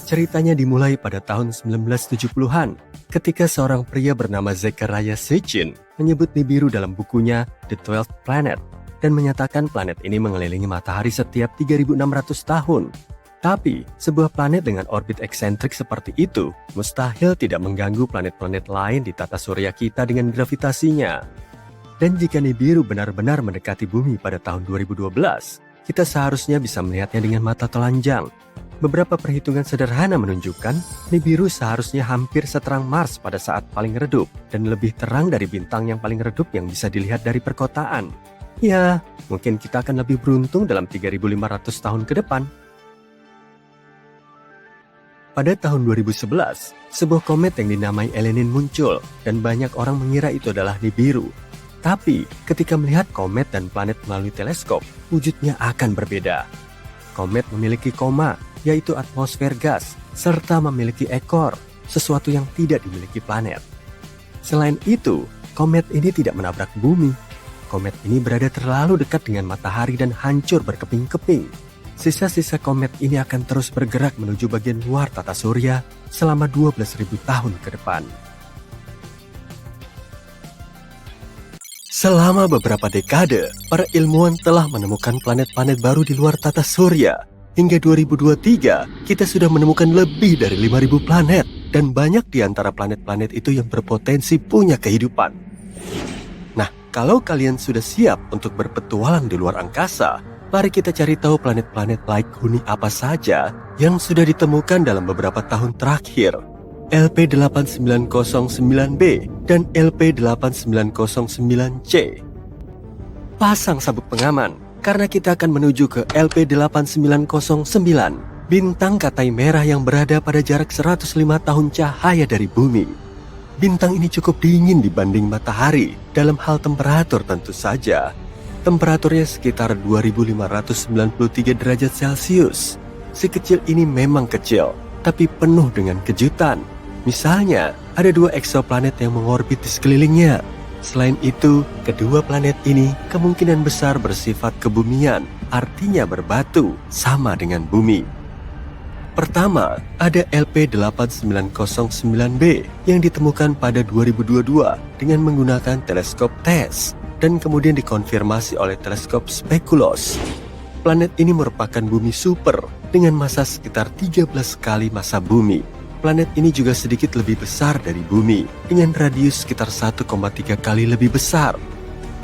Ceritanya dimulai pada tahun 1970-an, ketika seorang pria bernama Zecharia Sitchin menyebut Nibiru dalam bukunya The 12th Planet. dan menyatakan planet ini mengelilingi matahari setiap 3.600 tahun. Tapi, sebuah planet dengan orbit eksentrik seperti itu mustahil tidak mengganggu planet-planet lain di tata surya kita dengan gravitasinya. Dan jika Nibiru benar-benar mendekati bumi pada tahun 2012, kita seharusnya bisa melihatnya dengan mata telanjang. Beberapa perhitungan sederhana menunjukkan Nibiru seharusnya hampir seterang Mars pada saat paling redup dan lebih terang dari bintang yang paling redup yang bisa dilihat dari perkotaan. Ya, mungkin kita akan lebih beruntung dalam 3.500 tahun ke depan. Pada tahun 2011, sebuah komet yang dinamai Elenin muncul dan banyak orang mengira itu adalah Nibiru. Tapi, ketika melihat komet dan planet melalui teleskop, wujudnya akan berbeda. Komet memiliki koma, yaitu atmosfer gas, serta memiliki ekor, sesuatu yang tidak dimiliki planet. Selain itu, komet ini tidak menabrak bumi. Komet ini berada terlalu dekat dengan matahari dan hancur berkeping-keping. Sisa-sisa komet ini akan terus bergerak menuju bagian luar tata surya selama 12.000 tahun ke depan. Selama beberapa dekade, para ilmuwan telah menemukan planet-planet baru di luar tata surya. Hingga 2023, kita sudah menemukan lebih dari 5.000 planet, dan banyak di antara planet-planet itu yang berpotensi punya kehidupan. Nah, kalau kalian sudah siap untuk berpetualang di luar angkasa, mari kita cari tahu planet-planet like Huni apa saja yang sudah ditemukan dalam beberapa tahun terakhir. LP8909b dan LP8909c. Pasang sabuk pengaman, karena kita akan menuju ke LP8909, bintang Katai merah yang berada pada jarak 105 tahun cahaya dari bumi. Bintang ini cukup dingin dibanding matahari dalam hal temperatur tentu saja. Temperaturnya sekitar 2593 derajat Celcius. Si kecil ini memang kecil, tapi penuh dengan kejutan. Misalnya, ada 2 eksoplanet yang mengorbit di sekelilingnya. Selain itu, kedua planet ini kemungkinan besar bersifat kebumian, artinya berbatu, sama dengan bumi. Pertama, ada LP8909b yang ditemukan pada 2022 dengan menggunakan teleskop TESS dan kemudian dikonfirmasi oleh teleskop Speculos. Planet ini merupakan bumi super dengan massa sekitar 13 kali massa bumi. Planet ini juga sedikit lebih besar dari bumi dengan radius sekitar 1,3 kali lebih besar.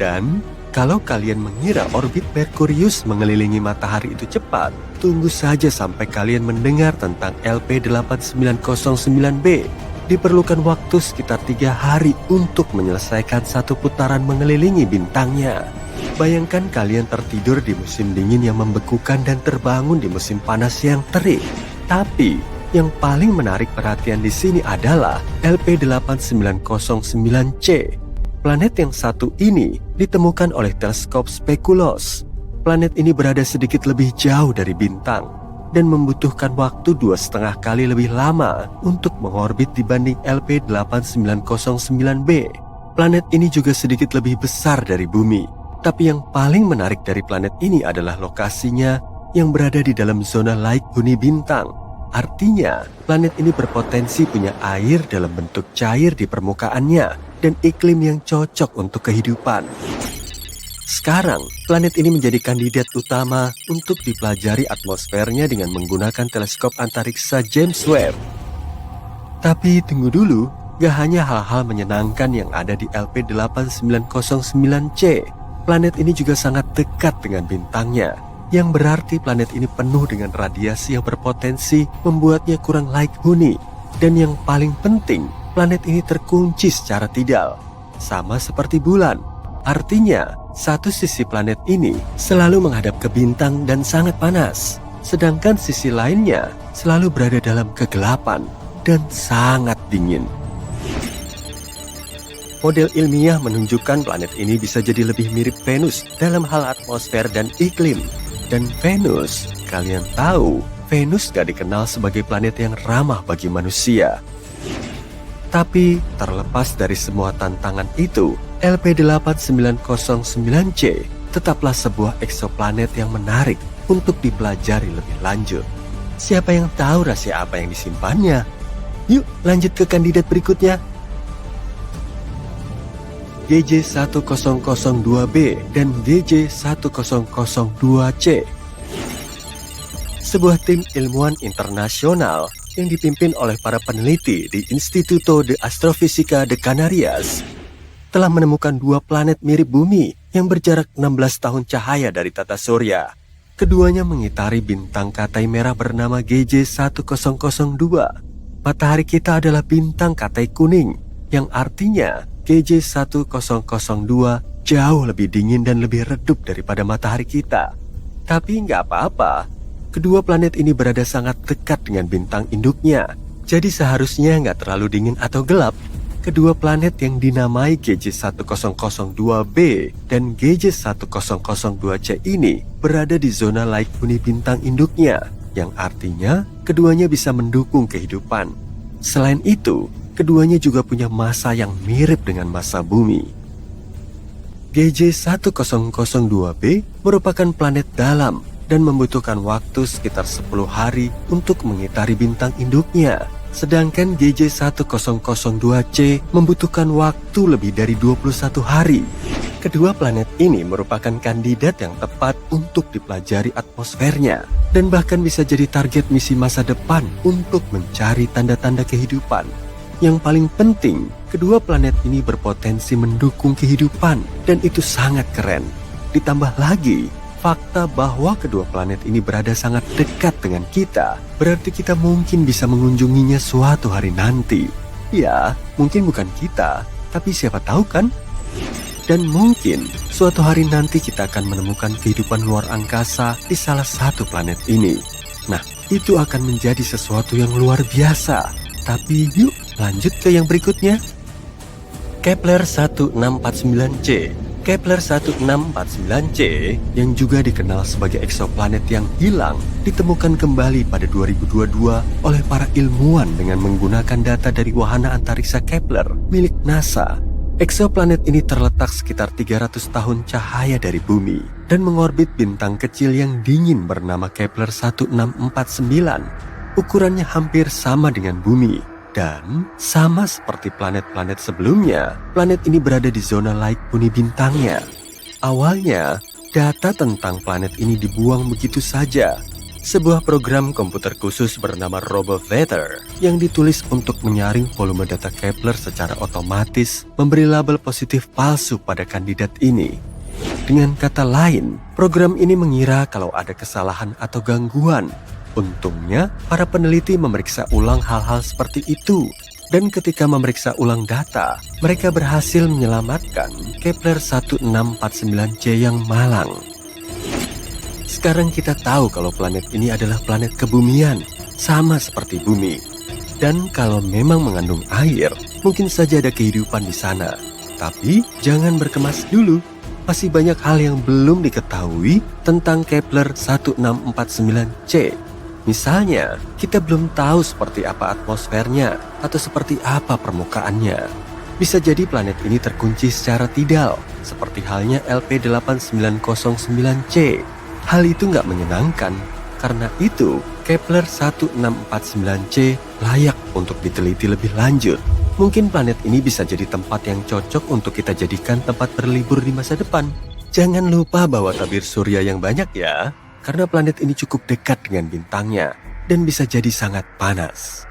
Dan kalau kalian mengira orbit Merkurius mengelilingi matahari itu cepat, tunggu saja sampai kalian mendengar tentang LP8909b. Diperlukan waktu sekitar 3 hari untuk menyelesaikan satu putaran mengelilingi bintangnya. Bayangkan kalian tertidur di musim dingin yang membekukan dan terbangun di musim panas yang terik. Tapi, yang paling menarik perhatian di sini adalah LP8909c. Planet yang satu ini ditemukan oleh teleskop Speculos. Planet ini berada sedikit lebih jauh dari bintang dan membutuhkan waktu 2,5 kali lebih lama untuk mengorbit dibanding LP8909b. Planet ini juga sedikit lebih besar dari bumi, tapi yang paling menarik dari planet ini adalah lokasinya yang berada di dalam zona laik huni bintang. Artinya, planet ini berpotensi punya air dalam bentuk cair di permukaannya dan iklim yang cocok untuk kehidupan. Sekarang, planet ini menjadi kandidat utama untuk dipelajari atmosfernya dengan menggunakan teleskop antariksa James Webb. Tapi tunggu dulu, gak hanya hal-hal menyenangkan yang ada di LP8909c. Planet ini juga sangat dekat dengan bintangnya, yang berarti planet ini penuh dengan radiasi yang berpotensi membuatnya kurang layak huni. Dan yang paling penting, planet ini terkunci secara tidal, sama seperti bulan. Artinya, satu sisi planet ini selalu menghadap ke bintang dan sangat panas, sedangkan sisi lainnya selalu berada dalam kegelapan dan sangat dingin. Model ilmiah menunjukkan planet ini bisa jadi lebih mirip Venus dalam hal atmosfer dan iklim. Dan Venus, kalian tahu, Venus gak dikenal sebagai planet yang ramah bagi manusia. Tapi terlepas dari semua tantangan itu, LP8909c tetaplah sebuah eksoplanet yang menarik untuk dipelajari lebih lanjut. Siapa yang tahu rahasia apa yang disimpannya? Yuk lanjut ke kandidat berikutnya. GJ1002b dan GJ1002c. Sebuah tim ilmuwan internasional yang dipimpin oleh para peneliti di Instituto de Astrofísica de Canarias telah menemukan dua planet mirip bumi yang berjarak 16 tahun cahaya dari tata surya. Keduanya mengitari bintang katai merah bernama GJ1002. Matahari kita adalah bintang katai kuning, yang artinya GJ1002 jauh lebih dingin dan lebih redup daripada matahari kita. Tapi nggak apa-apa, kedua planet ini berada sangat dekat dengan bintang induknya. Jadi seharusnya nggak terlalu dingin atau gelap. Kedua planet yang dinamai GJ1002b dan GJ1002c ini berada di zona laik huni bintang induknya, yang artinya keduanya bisa mendukung kehidupan. Selain itu, keduanya juga punya massa yang mirip dengan massa bumi. GJ1002b merupakan planet dalam dan membutuhkan waktu sekitar 10 hari untuk mengitari bintang induknya. Sedangkan GJ1002c membutuhkan waktu lebih dari 21 hari. Kedua planet ini merupakan kandidat yang tepat untuk dipelajari atmosfernya dan bahkan bisa jadi target misi masa depan untuk mencari tanda-tanda kehidupan. Yang paling penting, kedua planet ini berpotensi mendukung kehidupan dan itu sangat keren. Ditambah lagi, fakta bahwa kedua planet ini berada sangat dekat dengan kita, berarti kita mungkin bisa mengunjunginya suatu hari nanti. Ya, mungkin bukan kita, tapi siapa tahu kan? Dan mungkin suatu hari nanti kita akan menemukan kehidupan luar angkasa di salah satu planet ini. Nah, itu akan menjadi sesuatu yang luar biasa. Tapi yuk lanjut ke yang berikutnya. Kepler 1649c. Kepler 1649c yang juga dikenal sebagai eksoplanet yang hilang ditemukan kembali pada 2022 oleh para ilmuwan dengan menggunakan data dari wahana antariksa Kepler milik NASA. Eksoplanet ini terletak sekitar 300 tahun cahaya dari bumi dan mengorbit bintang kecil yang dingin bernama Kepler 1649. Ukurannya hampir sama dengan bumi. Dan sama seperti planet-planet sebelumnya, planet ini berada di zona laik huni bintangnya. Awalnya, data tentang planet ini dibuang begitu saja. Sebuah program komputer khusus bernama RoboVetter yang ditulis untuk menyaring volume data Kepler secara otomatis memberi label positif palsu pada kandidat ini. Dengan kata lain, program ini mengira kalau ada kesalahan atau gangguan. Untungnya, para peneliti memeriksa ulang hal-hal seperti itu. Dan ketika memeriksa ulang data, mereka berhasil menyelamatkan Kepler 1649c yang malang. Sekarang kita tahu kalau planet ini adalah planet kebumian, sama seperti bumi. Dan kalau memang mengandung air, mungkin saja ada kehidupan di sana. Tapi jangan berkemas dulu, masih banyak hal yang belum diketahui tentang Kepler 1649c. Misalnya, kita belum tahu seperti apa atmosfernya atau seperti apa permukaannya. Bisa jadi planet ini terkunci secara tidal, seperti halnya LP8909c. Hal itu nggak menyenangkan, karena itu Kepler 1649c layak untuk diteliti lebih lanjut. Mungkin planet ini bisa jadi tempat yang cocok untuk kita jadikan tempat berlibur di masa depan. Jangan lupa bawa tabir surya yang banyak ya. Karena planet ini cukup dekat dengan bintangnya dan bisa jadi sangat panas.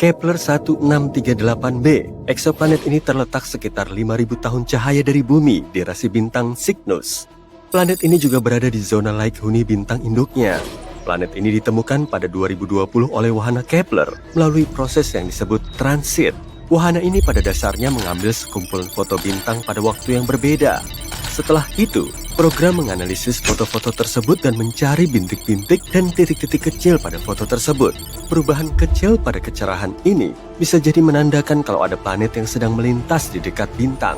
Kepler 1638b, eksoplanet ini terletak sekitar 5.000 tahun cahaya dari bumi di rasi bintang Cygnus. Planet ini juga berada di zona laik huni bintang induknya. Planet ini ditemukan pada 2020 oleh wahana Kepler melalui proses yang disebut transit. Wahana ini pada dasarnya mengambil sekumpulan foto bintang pada waktu yang berbeda. Setelah itu, program menganalisis foto-foto tersebut dan mencari bintik-bintik dan titik-titik kecil pada foto tersebut. Perubahan kecil pada kecerahan ini bisa jadi menandakan kalau ada planet yang sedang melintas di dekat bintang.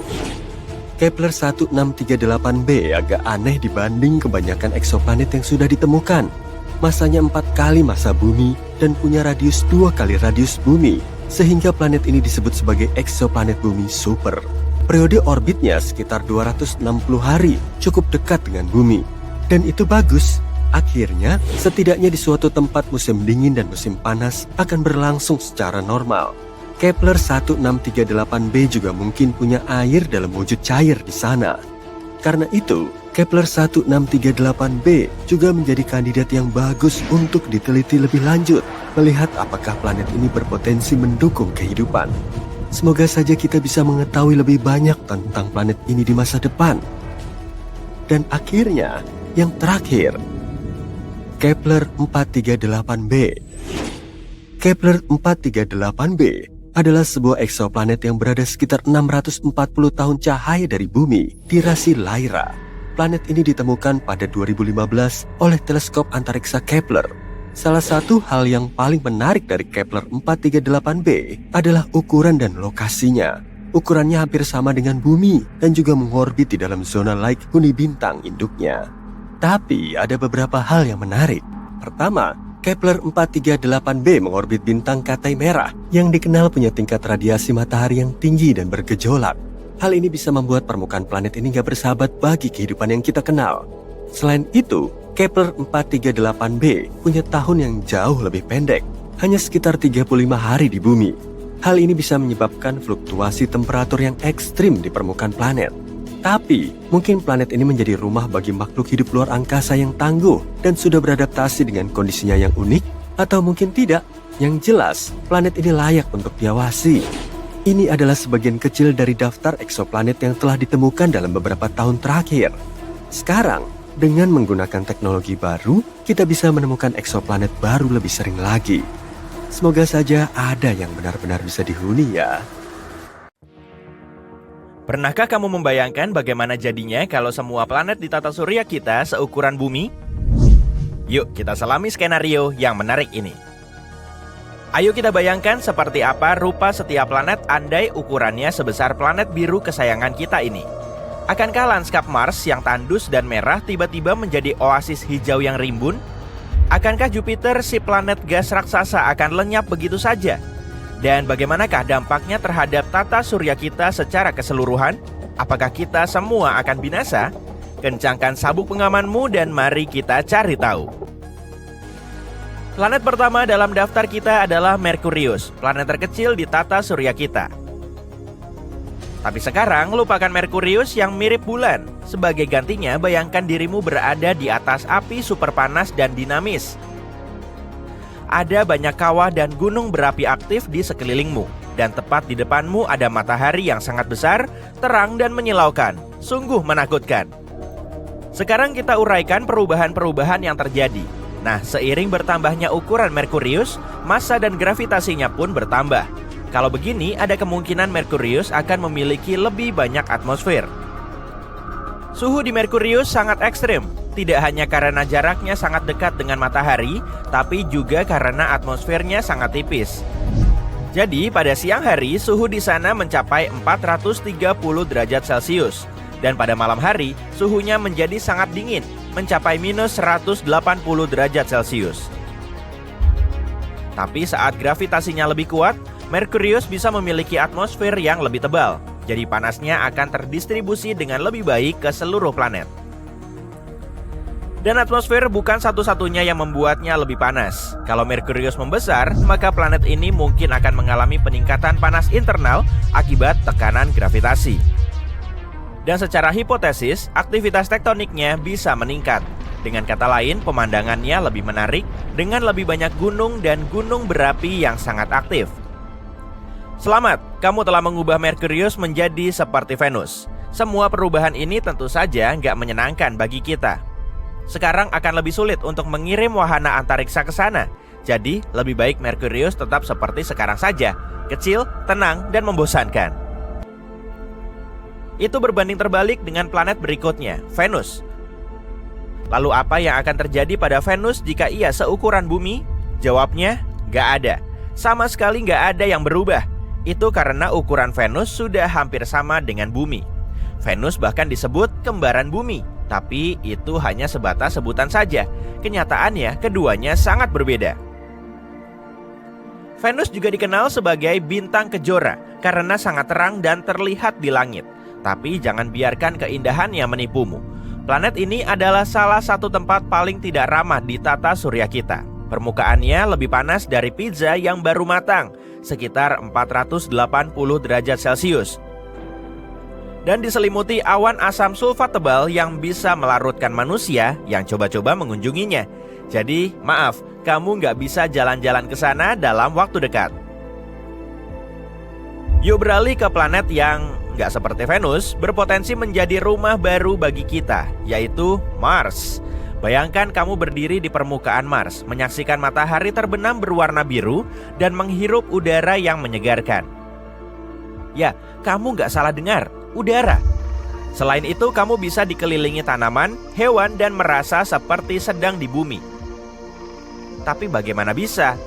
Kepler 1638b agak aneh dibanding kebanyakan eksoplanet yang sudah ditemukan. Masanya 4 kali massa bumi dan punya radius 2 kali radius bumi, sehingga planet ini disebut sebagai eksoplanet bumi super. Periode orbitnya sekitar 260 hari, cukup dekat dengan bumi. Dan itu bagus. Akhirnya, setidaknya di suatu tempat musim dingin dan musim panas akan berlangsung secara normal. Kepler 1638b juga mungkin punya air dalam wujud cair di sana. Karena itu, Kepler 1638b juga menjadi kandidat yang bagus untuk diteliti lebih lanjut, melihat apakah planet ini berpotensi mendukung kehidupan. Semoga saja kita bisa mengetahui lebih banyak tentang planet ini di masa depan. Dan akhirnya, yang terakhir, Kepler 438b. Kepler 438b adalah sebuah eksoplanet yang berada sekitar 640 tahun cahaya dari bumi di rasi Lyra. Planet ini ditemukan pada 2015 oleh teleskop antariksa Kepler. Salah satu hal yang paling menarik dari Kepler 438b adalah ukuran dan lokasinya. Ukurannya hampir sama dengan bumi dan juga mengorbit di dalam zona like huni bintang induknya. Tapi ada beberapa hal yang menarik. Pertama, Kepler 438b mengorbit bintang Katai Merah yang dikenal punya tingkat radiasi matahari yang tinggi dan bergejolak. Hal ini bisa membuat permukaan planet ini gak bersahabat bagi kehidupan yang kita kenal. Selain itu, Kepler 438b punya tahun yang jauh lebih pendek, hanya sekitar 35 hari di bumi. Hal ini bisa menyebabkan fluktuasi temperatur yang ekstrim di permukaan planet. Tapi, mungkin planet ini menjadi rumah bagi makhluk hidup luar angkasa yang tangguh dan sudah beradaptasi dengan kondisinya yang unik, atau mungkin tidak. Yang jelas, planet ini layak untuk diawasi. Ini adalah sebagian kecil dari daftar eksoplanet yang telah ditemukan dalam beberapa tahun terakhir. Sekarang, dengan menggunakan teknologi baru, kita bisa menemukan eksoplanet baru lebih sering lagi. Semoga saja ada yang benar-benar bisa dihuni ya. Pernahkah kamu membayangkan bagaimana jadinya kalau semua planet di tata surya kita seukuran bumi? Yuk kita selami skenario yang menarik ini. Ayo kita bayangkan seperti apa rupa setiap planet andai ukurannya sebesar planet biru kesayangan kita ini. Akankah lanskap Mars yang tandus dan merah tiba-tiba menjadi oasis hijau yang rimbun? Akankah Jupiter, si planet gas raksasa, akan lenyap begitu saja? Dan bagaimanakah dampaknya terhadap tata surya kita secara keseluruhan? Apakah kita semua akan binasa? Kencangkan sabuk pengamanmu dan mari kita cari tahu. Planet pertama dalam daftar kita adalah Merkurius, planet terkecil di tata surya kita. Tapi sekarang lupakan Merkurius yang mirip bulan. Sebagai gantinya, bayangkan dirimu berada di atas api super panas dan dinamis. Ada banyak kawah dan gunung berapi aktif di sekelilingmu. Dan tepat di depanmu ada matahari yang sangat besar, terang dan menyilaukan. Sungguh menakutkan. Sekarang kita uraikan perubahan-perubahan yang terjadi. Nah, seiring bertambahnya ukuran Merkurius, massa dan gravitasinya pun bertambah. Kalau begini, ada kemungkinan Merkurius akan memiliki lebih banyak atmosfer. Suhu di Merkurius sangat ekstrim. Tidak hanya karena jaraknya sangat dekat dengan matahari, tapi juga karena atmosfernya sangat tipis. Jadi, pada siang hari, suhu di sana mencapai 430 derajat Celcius. Dan pada malam hari, suhunya menjadi sangat dingin, mencapai minus 180 derajat Celcius. Tapi saat gravitasinya lebih kuat, Merkurius bisa memiliki atmosfer yang lebih tebal. Jadi panasnya akan terdistribusi dengan lebih baik ke seluruh planet. Dan atmosfer bukan satu-satunya yang membuatnya lebih panas. Kalau Merkurius membesar, maka planet ini mungkin akan mengalami peningkatan panas internal akibat tekanan gravitasi. Dan secara hipotesis, aktivitas tektoniknya bisa meningkat. Dengan kata lain, pemandangannya lebih menarik dengan lebih banyak gunung dan gunung berapi yang sangat aktif. Selamat, kamu telah mengubah Merkurius menjadi seperti Venus. Semua perubahan ini tentu saja nggak menyenangkan bagi kita. Sekarang akan lebih sulit untuk mengirim wahana antariksa ke sana. Jadi, lebih baik Merkurius tetap seperti sekarang saja, kecil, tenang, dan membosankan. Itu berbanding terbalik dengan planet berikutnya, Venus. Lalu apa yang akan terjadi pada Venus jika ia seukuran bumi? Jawabnya, nggak ada. Sama sekali nggak ada yang berubah. Itu karena ukuran Venus sudah hampir sama dengan bumi. Venus bahkan disebut kembaran bumi. Tapi itu hanya sebatas sebutan saja. Kenyataannya keduanya sangat berbeda. Venus juga dikenal sebagai bintang kejora karena sangat terang dan terlihat di langit. Tapi jangan biarkan keindahannya menipumu. Planet ini adalah salah satu tempat paling tidak ramah di tata surya kita. Permukaannya lebih panas dari pizza yang baru matang, sekitar 480 derajat Celcius. Dan diselimuti awan asam sulfat tebal yang bisa melarutkan manusia yang coba-coba mengunjunginya. Jadi, maaf, kamu nggak bisa jalan-jalan ke sana dalam waktu dekat. Yuk beralih ke planet yang nggak seperti Venus, berpotensi menjadi rumah baru bagi kita, yaitu Mars. Bayangkan kamu berdiri di permukaan Mars, menyaksikan matahari terbenam berwarna biru dan menghirup udara yang menyegarkan. Ya, kamu nggak salah dengar, udara. Selain itu, kamu bisa dikelilingi tanaman, hewan, dan merasa seperti sedang di bumi. Tapi bagaimana bisa?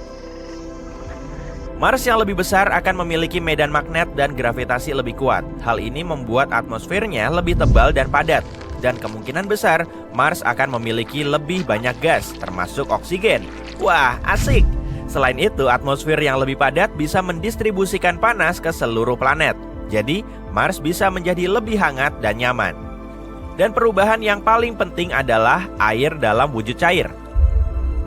Mars yang lebih besar akan memiliki medan magnet dan gravitasi lebih kuat. Hal ini membuat atmosfernya lebih tebal dan padat. Dan kemungkinan besar Mars akan memiliki lebih banyak gas, termasuk oksigen. Wah, asik! Selain itu, atmosfer yang lebih padat bisa mendistribusikan panas ke seluruh planet. Jadi, Mars bisa menjadi lebih hangat dan nyaman. Dan perubahan yang paling penting adalah air dalam wujud cair.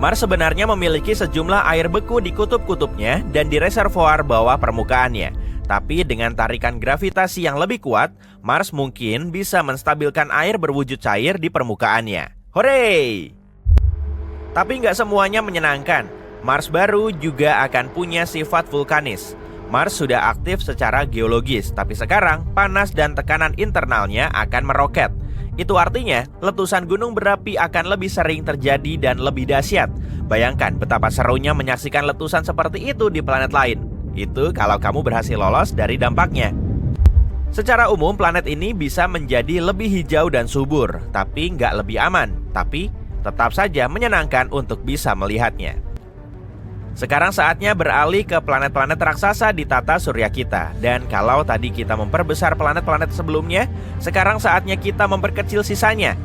Mars sebenarnya memiliki sejumlah air beku di kutub-kutubnya dan di reservoir bawah permukaannya. Tapi dengan tarikan gravitasi yang lebih kuat, Mars mungkin bisa menstabilkan air berwujud cair di permukaannya. Hore! Tapi nggak semuanya menyenangkan. Mars baru juga akan punya sifat vulkanis. Mars sudah aktif secara geologis, tapi sekarang panas dan tekanan internalnya akan meroket. Itu artinya letusan gunung berapi akan lebih sering terjadi dan lebih dahsyat. Bayangkan betapa serunya menyaksikan letusan seperti itu di planet lain. Itu kalau kamu berhasil lolos dari dampaknya. Secara umum planet ini bisa menjadi lebih hijau dan subur, tapi nggak lebih aman. Tapi tetap saja menyenangkan untuk bisa melihatnya. Sekarang saatnya beralih ke planet-planet raksasa di tata surya kita. Dan kalau tadi kita memperbesar planet-planet sebelumnya, sekarang saatnya kita memperkecil sisanya.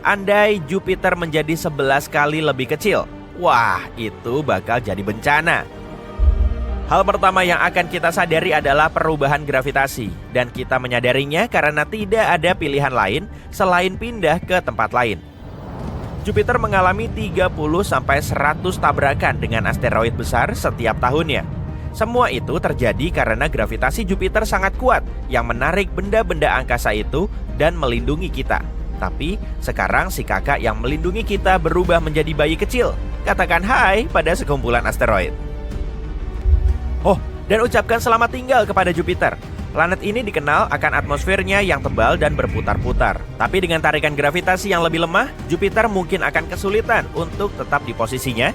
Andai Jupiter menjadi 11 kali lebih kecil, wah, itu bakal jadi bencana. Hal pertama yang akan kita sadari adalah perubahan gravitasi. Dan kita menyadarinya karena tidak ada pilihan lain selain pindah ke tempat lain. Jupiter mengalami 30-100 tabrakan dengan asteroid besar setiap tahunnya. Semua itu terjadi karena gravitasi Jupiter sangat kuat yang menarik benda-benda angkasa itu dan melindungi kita. Tapi sekarang si kakak yang melindungi kita berubah menjadi bayi kecil. Katakan hai pada sekumpulan asteroid. Oh, dan ucapkan selamat tinggal kepada Jupiter. Planet ini dikenal akan atmosfernya yang tebal dan berputar-putar. Tapi dengan tarikan gravitasi yang lebih lemah, Jupiter mungkin akan kesulitan untuk tetap di posisinya.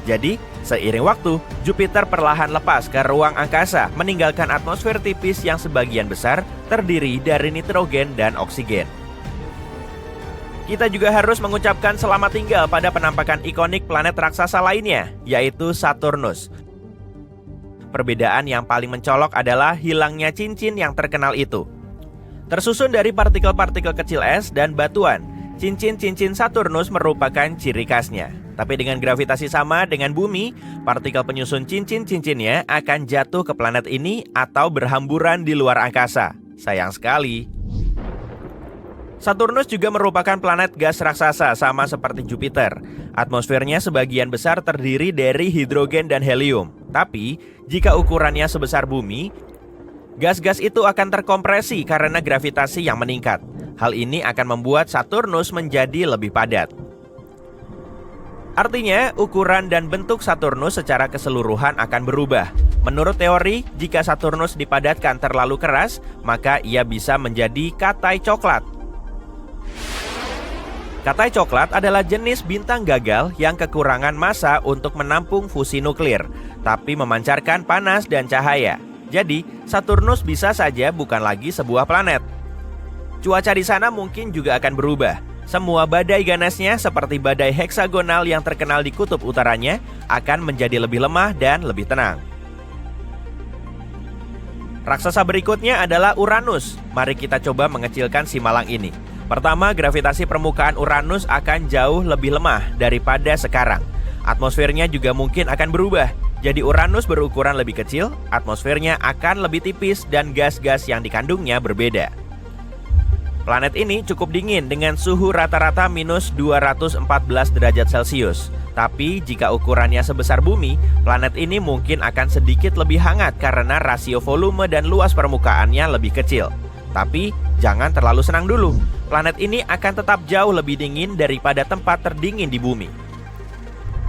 Jadi, seiring waktu, Jupiter perlahan lepas ke ruang angkasa, meninggalkan atmosfer tipis yang sebagian besar terdiri dari nitrogen dan oksigen. Kita juga harus mengucapkan selamat tinggal pada penampakan ikonik planet raksasa lainnya, yaitu Saturnus. Perbedaan yang paling mencolok adalah hilangnya cincin yang terkenal itu. Tersusun dari partikel-partikel kecil es dan batuan, cincin-cincin Saturnus merupakan ciri khasnya. Tapi dengan gravitasi sama dengan bumi, partikel penyusun cincin-cincinnya akan jatuh ke planet ini atau berhamburan di luar angkasa. Sayang sekali. Saturnus juga merupakan planet gas raksasa sama seperti Jupiter. Atmosfernya sebagian besar terdiri dari hidrogen dan helium. Tapi, jika ukurannya sebesar bumi, gas-gas itu akan terkompresi karena gravitasi yang meningkat. Hal ini akan membuat Saturnus menjadi lebih padat. Artinya, ukuran dan bentuk Saturnus secara keseluruhan akan berubah. Menurut teori, jika Saturnus dipadatkan terlalu keras, maka ia bisa menjadi katai coklat. Katai coklat adalah jenis bintang gagal yang kekurangan massa untuk menampung fusi nuklir, tapi memancarkan panas dan cahaya. Jadi, Saturnus bisa saja bukan lagi sebuah planet. Cuaca di sana mungkin juga akan berubah. Semua badai ganasnya seperti badai heksagonal yang terkenal di kutub utaranya akan menjadi lebih lemah dan lebih tenang. Raksasa berikutnya adalah Uranus. Mari kita coba mengecilkan si malang ini. Pertama, gravitasi permukaan Uranus akan jauh lebih lemah daripada sekarang. Atmosfernya juga mungkin akan berubah. Jadi Uranus berukuran lebih kecil, atmosfernya akan lebih tipis dan gas-gas yang dikandungnya berbeda. Planet ini cukup dingin dengan suhu rata-rata minus 214 derajat Celcius. Tapi jika ukurannya sebesar bumi, planet ini mungkin akan sedikit lebih hangat karena rasio volume dan luas permukaannya lebih kecil. Tapi jangan terlalu senang dulu. Planet ini akan tetap jauh lebih dingin daripada tempat terdingin di bumi.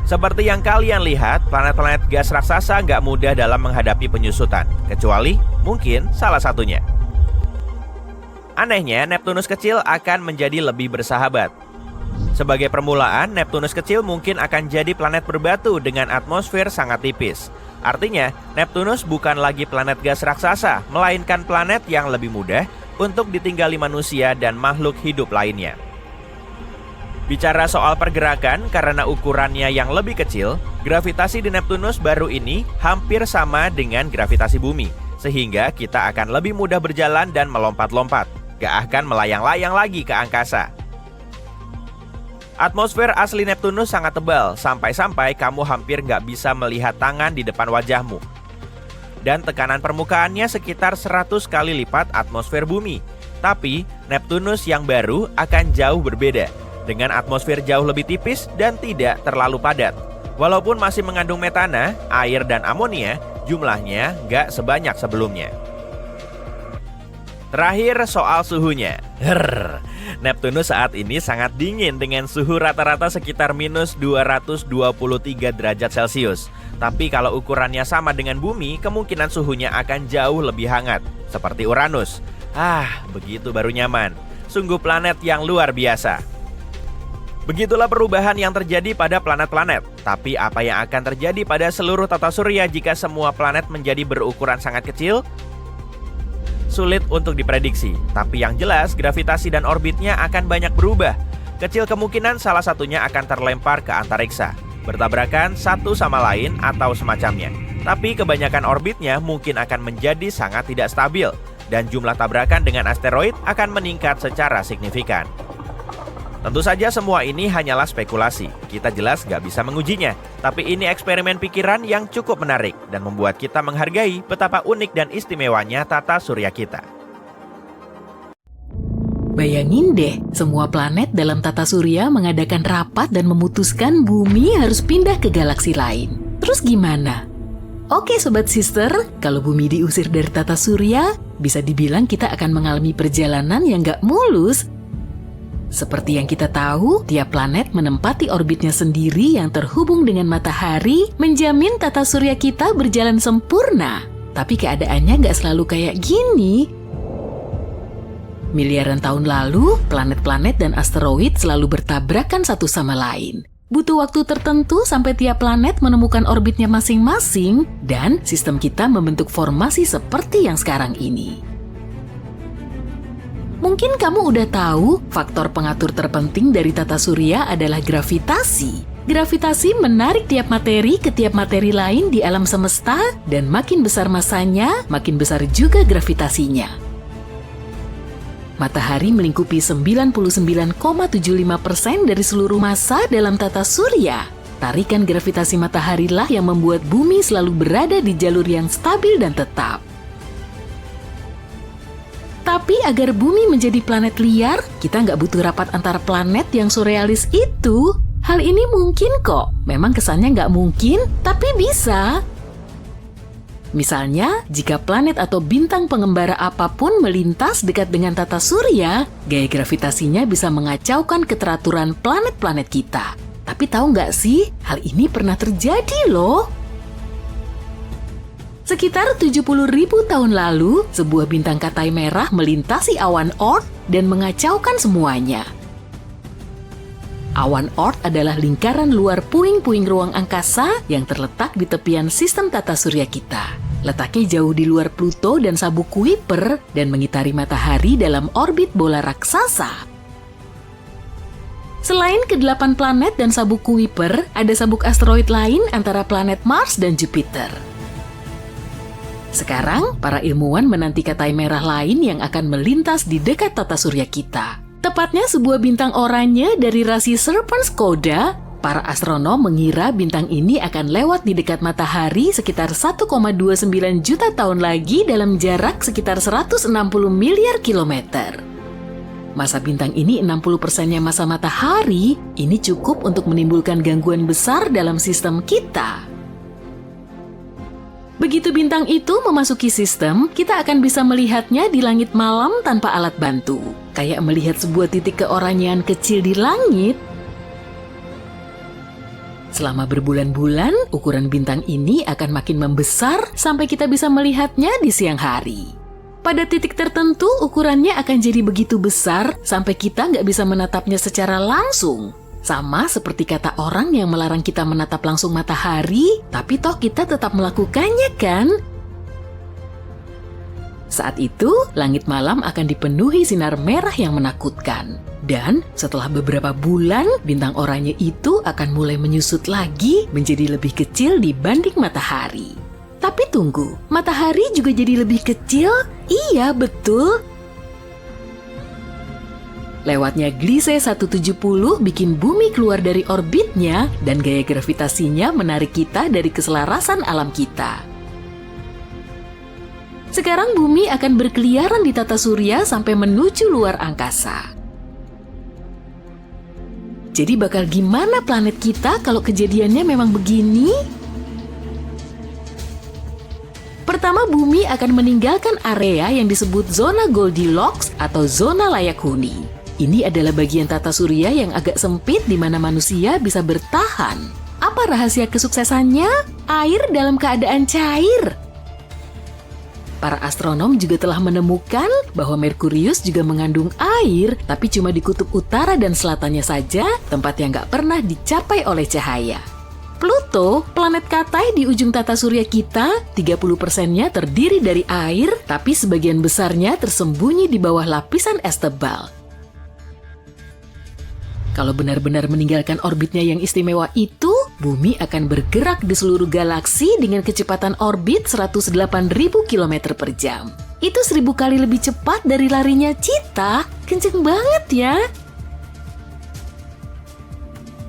Seperti yang kalian lihat, planet-planet gas raksasa nggak mudah dalam menghadapi penyusutan, kecuali mungkin salah satunya. Anehnya, Neptunus kecil akan menjadi lebih bersahabat. Sebagai permulaan, Neptunus kecil mungkin akan jadi planet berbatu dengan atmosfer sangat tipis. Artinya, Neptunus bukan lagi planet gas raksasa, melainkan planet yang lebih mudah untuk ditinggali manusia dan makhluk hidup lainnya. Bicara soal pergerakan, karena ukurannya yang lebih kecil, gravitasi di Neptunus baru ini hampir sama dengan gravitasi bumi, sehingga kita akan lebih mudah berjalan dan melompat-lompat. Gak akan melayang-layang lagi ke angkasa. Atmosfer asli Neptunus sangat tebal, sampai-sampai kamu hampir gak bisa melihat tangan di depan wajahmu. Dan tekanan permukaannya sekitar 100 kali lipat atmosfer bumi. Tapi, Neptunus yang baru akan jauh berbeda, dengan atmosfer jauh lebih tipis dan tidak terlalu padat. Walaupun masih mengandung metana, air dan amonia, jumlahnya gak sebanyak sebelumnya. Terakhir soal suhunya. Neptunus saat ini sangat dingin dengan suhu rata-rata sekitar minus 223 derajat Celcius. Tapi kalau ukurannya sama dengan bumi, kemungkinan suhunya akan jauh lebih hangat, seperti Uranus. Begitu baru nyaman. Sungguh planet yang luar biasa. Begitulah perubahan yang terjadi pada planet-planet. Tapi apa yang akan terjadi pada seluruh tata surya jika semua planet menjadi berukuran sangat kecil? Sulit untuk diprediksi, tapi yang jelas gravitasi dan orbitnya akan banyak berubah. Kecil kemungkinan salah satunya akan terlempar ke antariksa, bertabrakan satu sama lain atau semacamnya. Tapi kebanyakan orbitnya mungkin akan menjadi sangat tidak stabil, dan jumlah tabrakan dengan asteroid akan meningkat secara signifikan. Tentu saja semua ini hanyalah spekulasi, kita jelas nggak bisa mengujinya. Tapi ini eksperimen pikiran yang cukup menarik dan membuat kita menghargai betapa unik dan istimewanya tata surya kita. Bayangin deh, semua planet dalam tata surya mengadakan rapat dan memutuskan bumi harus pindah ke galaksi lain. Terus gimana? Oke Sobat Sister, kalau bumi diusir dari tata surya, bisa dibilang kita akan mengalami perjalanan yang nggak mulus. Seperti yang kita tahu, tiap planet menempati orbitnya sendiri yang terhubung dengan matahari, menjamin tata surya kita berjalan sempurna. Tapi keadaannya nggak selalu kayak gini. Miliaran tahun lalu, planet-planet dan asteroid selalu bertabrakan satu sama lain. Butuh waktu tertentu sampai tiap planet menemukan orbitnya masing-masing, dan sistem kita membentuk formasi seperti yang sekarang ini. Mungkin kamu udah tahu, faktor pengatur terpenting dari tata surya adalah gravitasi. Gravitasi menarik tiap materi ke tiap materi lain di alam semesta, dan makin besar masanya, makin besar juga gravitasinya. Matahari melingkupi 99,75% dari seluruh massa dalam tata surya. Tarikan gravitasi matahari lah yang membuat bumi selalu berada di jalur yang stabil dan tetap. Tapi agar bumi menjadi planet liar, kita nggak butuh rapat antar planet yang surrealis itu. Hal ini mungkin kok. Memang kesannya nggak mungkin, tapi bisa. Misalnya, jika planet atau bintang pengembara apapun melintas dekat dengan tata surya, gaya gravitasinya bisa mengacaukan keteraturan planet-planet kita. Tapi tahu nggak sih, hal ini pernah terjadi loh. Sekitar 70.000 tahun lalu, sebuah bintang katai merah melintasi awan Oort dan mengacaukan semuanya. Awan Oort adalah lingkaran luar puing-puing ruang angkasa yang terletak di tepian sistem tata surya kita. Letaknya jauh di luar Pluto dan sabuk Kuiper dan mengitari matahari dalam orbit bola raksasa. Selain ke-8 planet dan sabuk Kuiper, ada sabuk asteroid lain antara planet Mars dan Jupiter. Sekarang, para ilmuwan menanti katai merah lain yang akan melintas di dekat tata surya kita. Tepatnya sebuah bintang oranye dari rasi Serpens-Skoda. Para astronom mengira bintang ini akan lewat di dekat matahari sekitar 1,29 juta tahun lagi dalam jarak sekitar 160 miliar kilometer. Masa bintang ini 60%-nya masa matahari, ini cukup untuk menimbulkan gangguan besar dalam sistem kita. Begitu bintang itu memasuki sistem, kita akan bisa melihatnya di langit malam tanpa alat bantu. Kayak melihat sebuah titik keoranyean kecil di langit. Selama berbulan-bulan, ukuran bintang ini akan makin membesar sampai kita bisa melihatnya di siang hari. Pada titik tertentu, ukurannya akan jadi begitu besar sampai kita nggak bisa menatapnya secara langsung. Sama seperti kata orang yang melarang kita menatap langsung matahari, tapi toh kita tetap melakukannya kan? Saat itu, langit malam akan dipenuhi sinar merah yang menakutkan. Dan setelah beberapa bulan, bintang oranye itu akan mulai menyusut lagi menjadi lebih kecil dibanding matahari. Tapi tunggu, matahari juga jadi lebih kecil? Iya, betul. Lewatnya Gliese 170 bikin bumi keluar dari orbitnya dan gaya gravitasinya menarik kita dari keselarasan alam kita. Sekarang bumi akan berkeliaran di tata surya sampai menuju luar angkasa. Jadi bakal gimana planet kita kalau kejadiannya memang begini? Pertama, bumi akan meninggalkan area yang disebut zona Goldilocks atau zona layak huni. Ini adalah bagian tata surya yang agak sempit di mana manusia bisa bertahan. Apa rahasia kesuksesannya? Air dalam keadaan cair. Para astronom juga telah menemukan bahwa Merkurius juga mengandung air, tapi cuma di kutub utara dan selatannya saja, tempat yang nggak pernah dicapai oleh cahaya. Pluto, planet katai di ujung tata surya kita, 30%-nya terdiri dari air, tapi sebagian besarnya tersembunyi di bawah lapisan es tebal. Kalau benar-benar meninggalkan orbitnya yang istimewa itu, bumi akan bergerak di seluruh galaksi dengan kecepatan orbit 108.000 km per jam. Itu 1000 kali lebih cepat dari larinya Cheetah. Kenceng banget ya.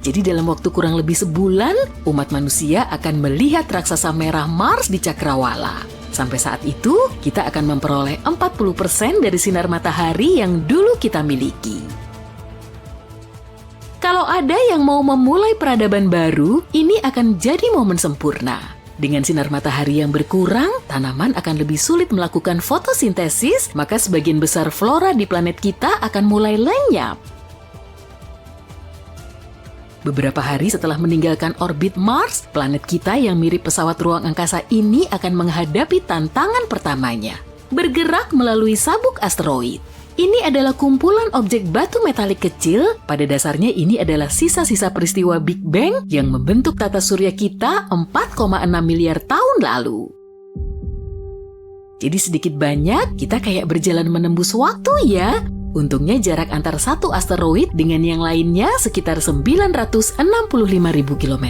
Jadi dalam waktu kurang lebih sebulan, umat manusia akan melihat raksasa merah Mars di Cakrawala. Sampai saat itu, kita akan memperoleh 40% dari sinar matahari yang dulu kita miliki. Kalau ada yang mau memulai peradaban baru, ini akan jadi momen sempurna. Dengan sinar matahari yang berkurang, tanaman akan lebih sulit melakukan fotosintesis, maka sebagian besar flora di planet kita akan mulai lenyap. Beberapa hari setelah meninggalkan orbit Mars, planet kita yang mirip pesawat ruang angkasa ini akan menghadapi tantangan pertamanya. Bergerak melalui sabuk asteroid. Ini adalah kumpulan objek batu metalik kecil, pada dasarnya ini adalah sisa-sisa peristiwa Big Bang yang membentuk tata surya kita 4,6 miliar tahun lalu. Jadi sedikit banyak kita kayak berjalan menembus waktu ya. Untungnya jarak antar satu asteroid dengan yang lainnya sekitar 965.000 km.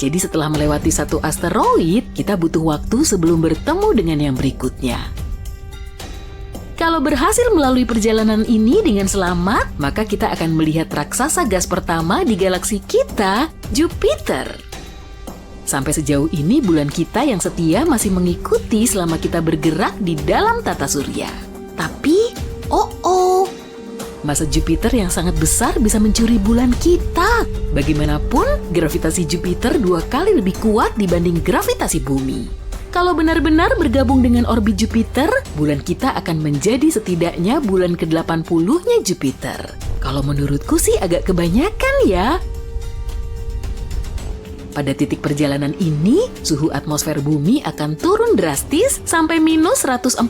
Jadi setelah melewati satu asteroid, kita butuh waktu sebelum bertemu dengan yang berikutnya. Kalau berhasil melalui perjalanan ini dengan selamat, maka kita akan melihat raksasa gas pertama di galaksi kita, Jupiter. Sampai sejauh ini bulan kita yang setia masih mengikuti selama kita bergerak di dalam tata surya. Tapi, masa Jupiter yang sangat besar bisa mencuri bulan kita. Bagaimanapun, gravitasi Jupiter 2 kali lebih kuat dibanding gravitasi bumi. Kalau benar-benar bergabung dengan orbit Jupiter, bulan kita akan menjadi setidaknya bulan ke-80-nya Jupiter. Kalau menurutku sih agak kebanyakan ya. Pada titik perjalanan ini, suhu atmosfer bumi akan turun drastis sampai minus 145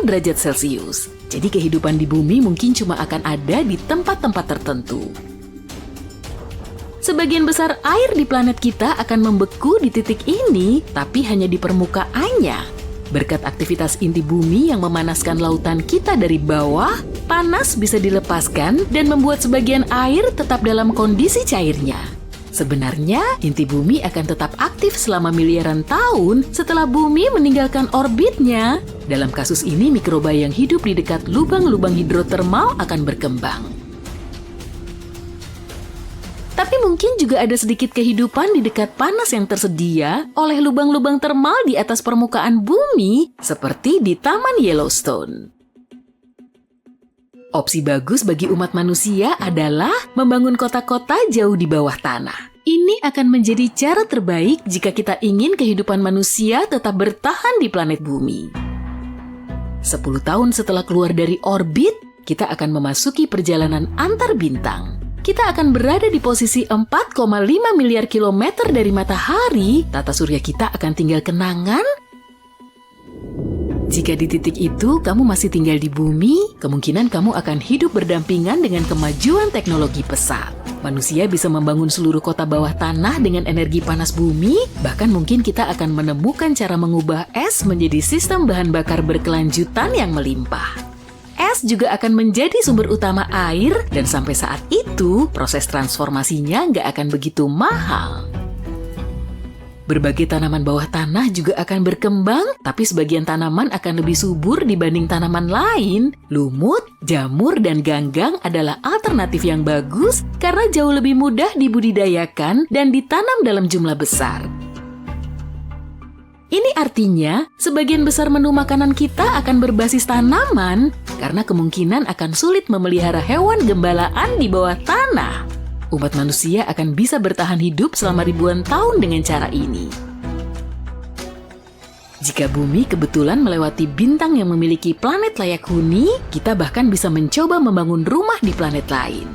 derajat Celcius. Jadi kehidupan di bumi mungkin cuma akan ada di tempat-tempat tertentu. Sebagian besar air di planet kita akan membeku di titik ini, tapi hanya di permukaannya. Berkat aktivitas inti bumi yang memanaskan lautan kita dari bawah, panas bisa dilepaskan dan membuat sebagian air tetap dalam kondisi cairnya. Sebenarnya, inti bumi akan tetap aktif selama miliaran tahun setelah bumi meninggalkan orbitnya. Dalam kasus ini, mikroba yang hidup di dekat lubang-lubang hidrotermal akan berkembang. Tapi mungkin juga ada sedikit kehidupan di dekat panas yang tersedia oleh lubang-lubang termal di atas permukaan bumi, seperti di Taman Yellowstone. Opsi bagus bagi umat manusia adalah membangun kota-kota jauh di bawah tanah. Ini akan menjadi cara terbaik jika kita ingin kehidupan manusia tetap bertahan di planet bumi. 10 tahun setelah keluar dari orbit, kita akan memasuki perjalanan antar bintang. Kita akan berada di posisi 4,5 miliar kilometer dari matahari. Tata surya kita akan tinggal kenangan. Jika di titik itu kamu masih tinggal di bumi, kemungkinan kamu akan hidup berdampingan dengan kemajuan teknologi pesat. Manusia bisa membangun seluruh kota bawah tanah dengan energi panas bumi, bahkan mungkin kita akan menemukan cara mengubah es menjadi sistem bahan bakar berkelanjutan yang melimpah. Es juga akan menjadi sumber utama air, dan sampai saat itu proses transformasinya nggak akan begitu mahal. Berbagai tanaman bawah tanah juga akan berkembang, tapi sebagian tanaman akan lebih subur dibanding tanaman lain. Lumut, jamur, dan ganggang adalah alternatif yang bagus karena jauh lebih mudah dibudidayakan dan ditanam dalam jumlah besar. Ini artinya, sebagian besar menu makanan kita akan berbasis tanaman karena kemungkinan akan sulit memelihara hewan gembalaan di bawah tanah. Umat manusia akan bisa bertahan hidup selama ribuan tahun dengan cara ini. Jika bumi kebetulan melewati bintang yang memiliki planet layak huni, kita bahkan bisa mencoba membangun rumah di planet lain.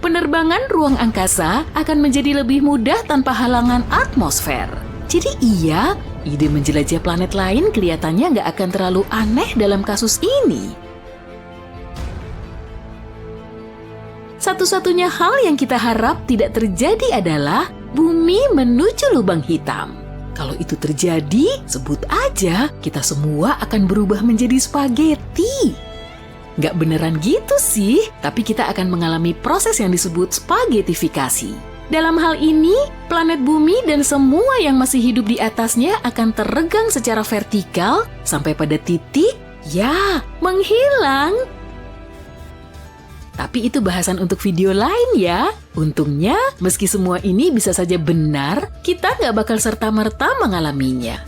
Penerbangan ruang angkasa akan menjadi lebih mudah tanpa halangan atmosfer. Jadi iya, ide menjelajah planet lain kelihatannya nggak akan terlalu aneh dalam kasus ini. Satu-satunya hal yang kita harap tidak terjadi adalah bumi menuju lubang hitam. Kalau itu terjadi, sebut aja kita semua akan berubah menjadi spaghetti. Nggak beneran gitu sih, tapi kita akan mengalami proses yang disebut spaghettifikasi. Dalam hal ini, planet bumi dan semua yang masih hidup di atasnya akan terregang secara vertikal sampai pada titik, menghilang. Tapi itu bahasan untuk video lain ya. Untungnya, meski semua ini bisa saja benar, kita nggak bakal serta-merta mengalaminya.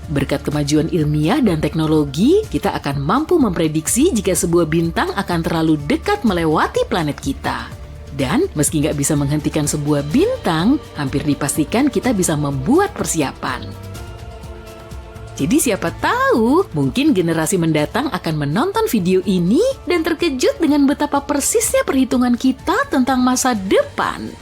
Berkat kemajuan ilmiah dan teknologi, kita akan mampu memprediksi jika sebuah bintang akan terlalu dekat melewati planet kita. Dan meski nggak bisa menghentikan sebuah bintang, hampir dipastikan kita bisa membuat persiapan. Jadi siapa tahu, mungkin generasi mendatang akan menonton video ini dan terkejut dengan betapa persisnya perhitungan kita tentang masa depan.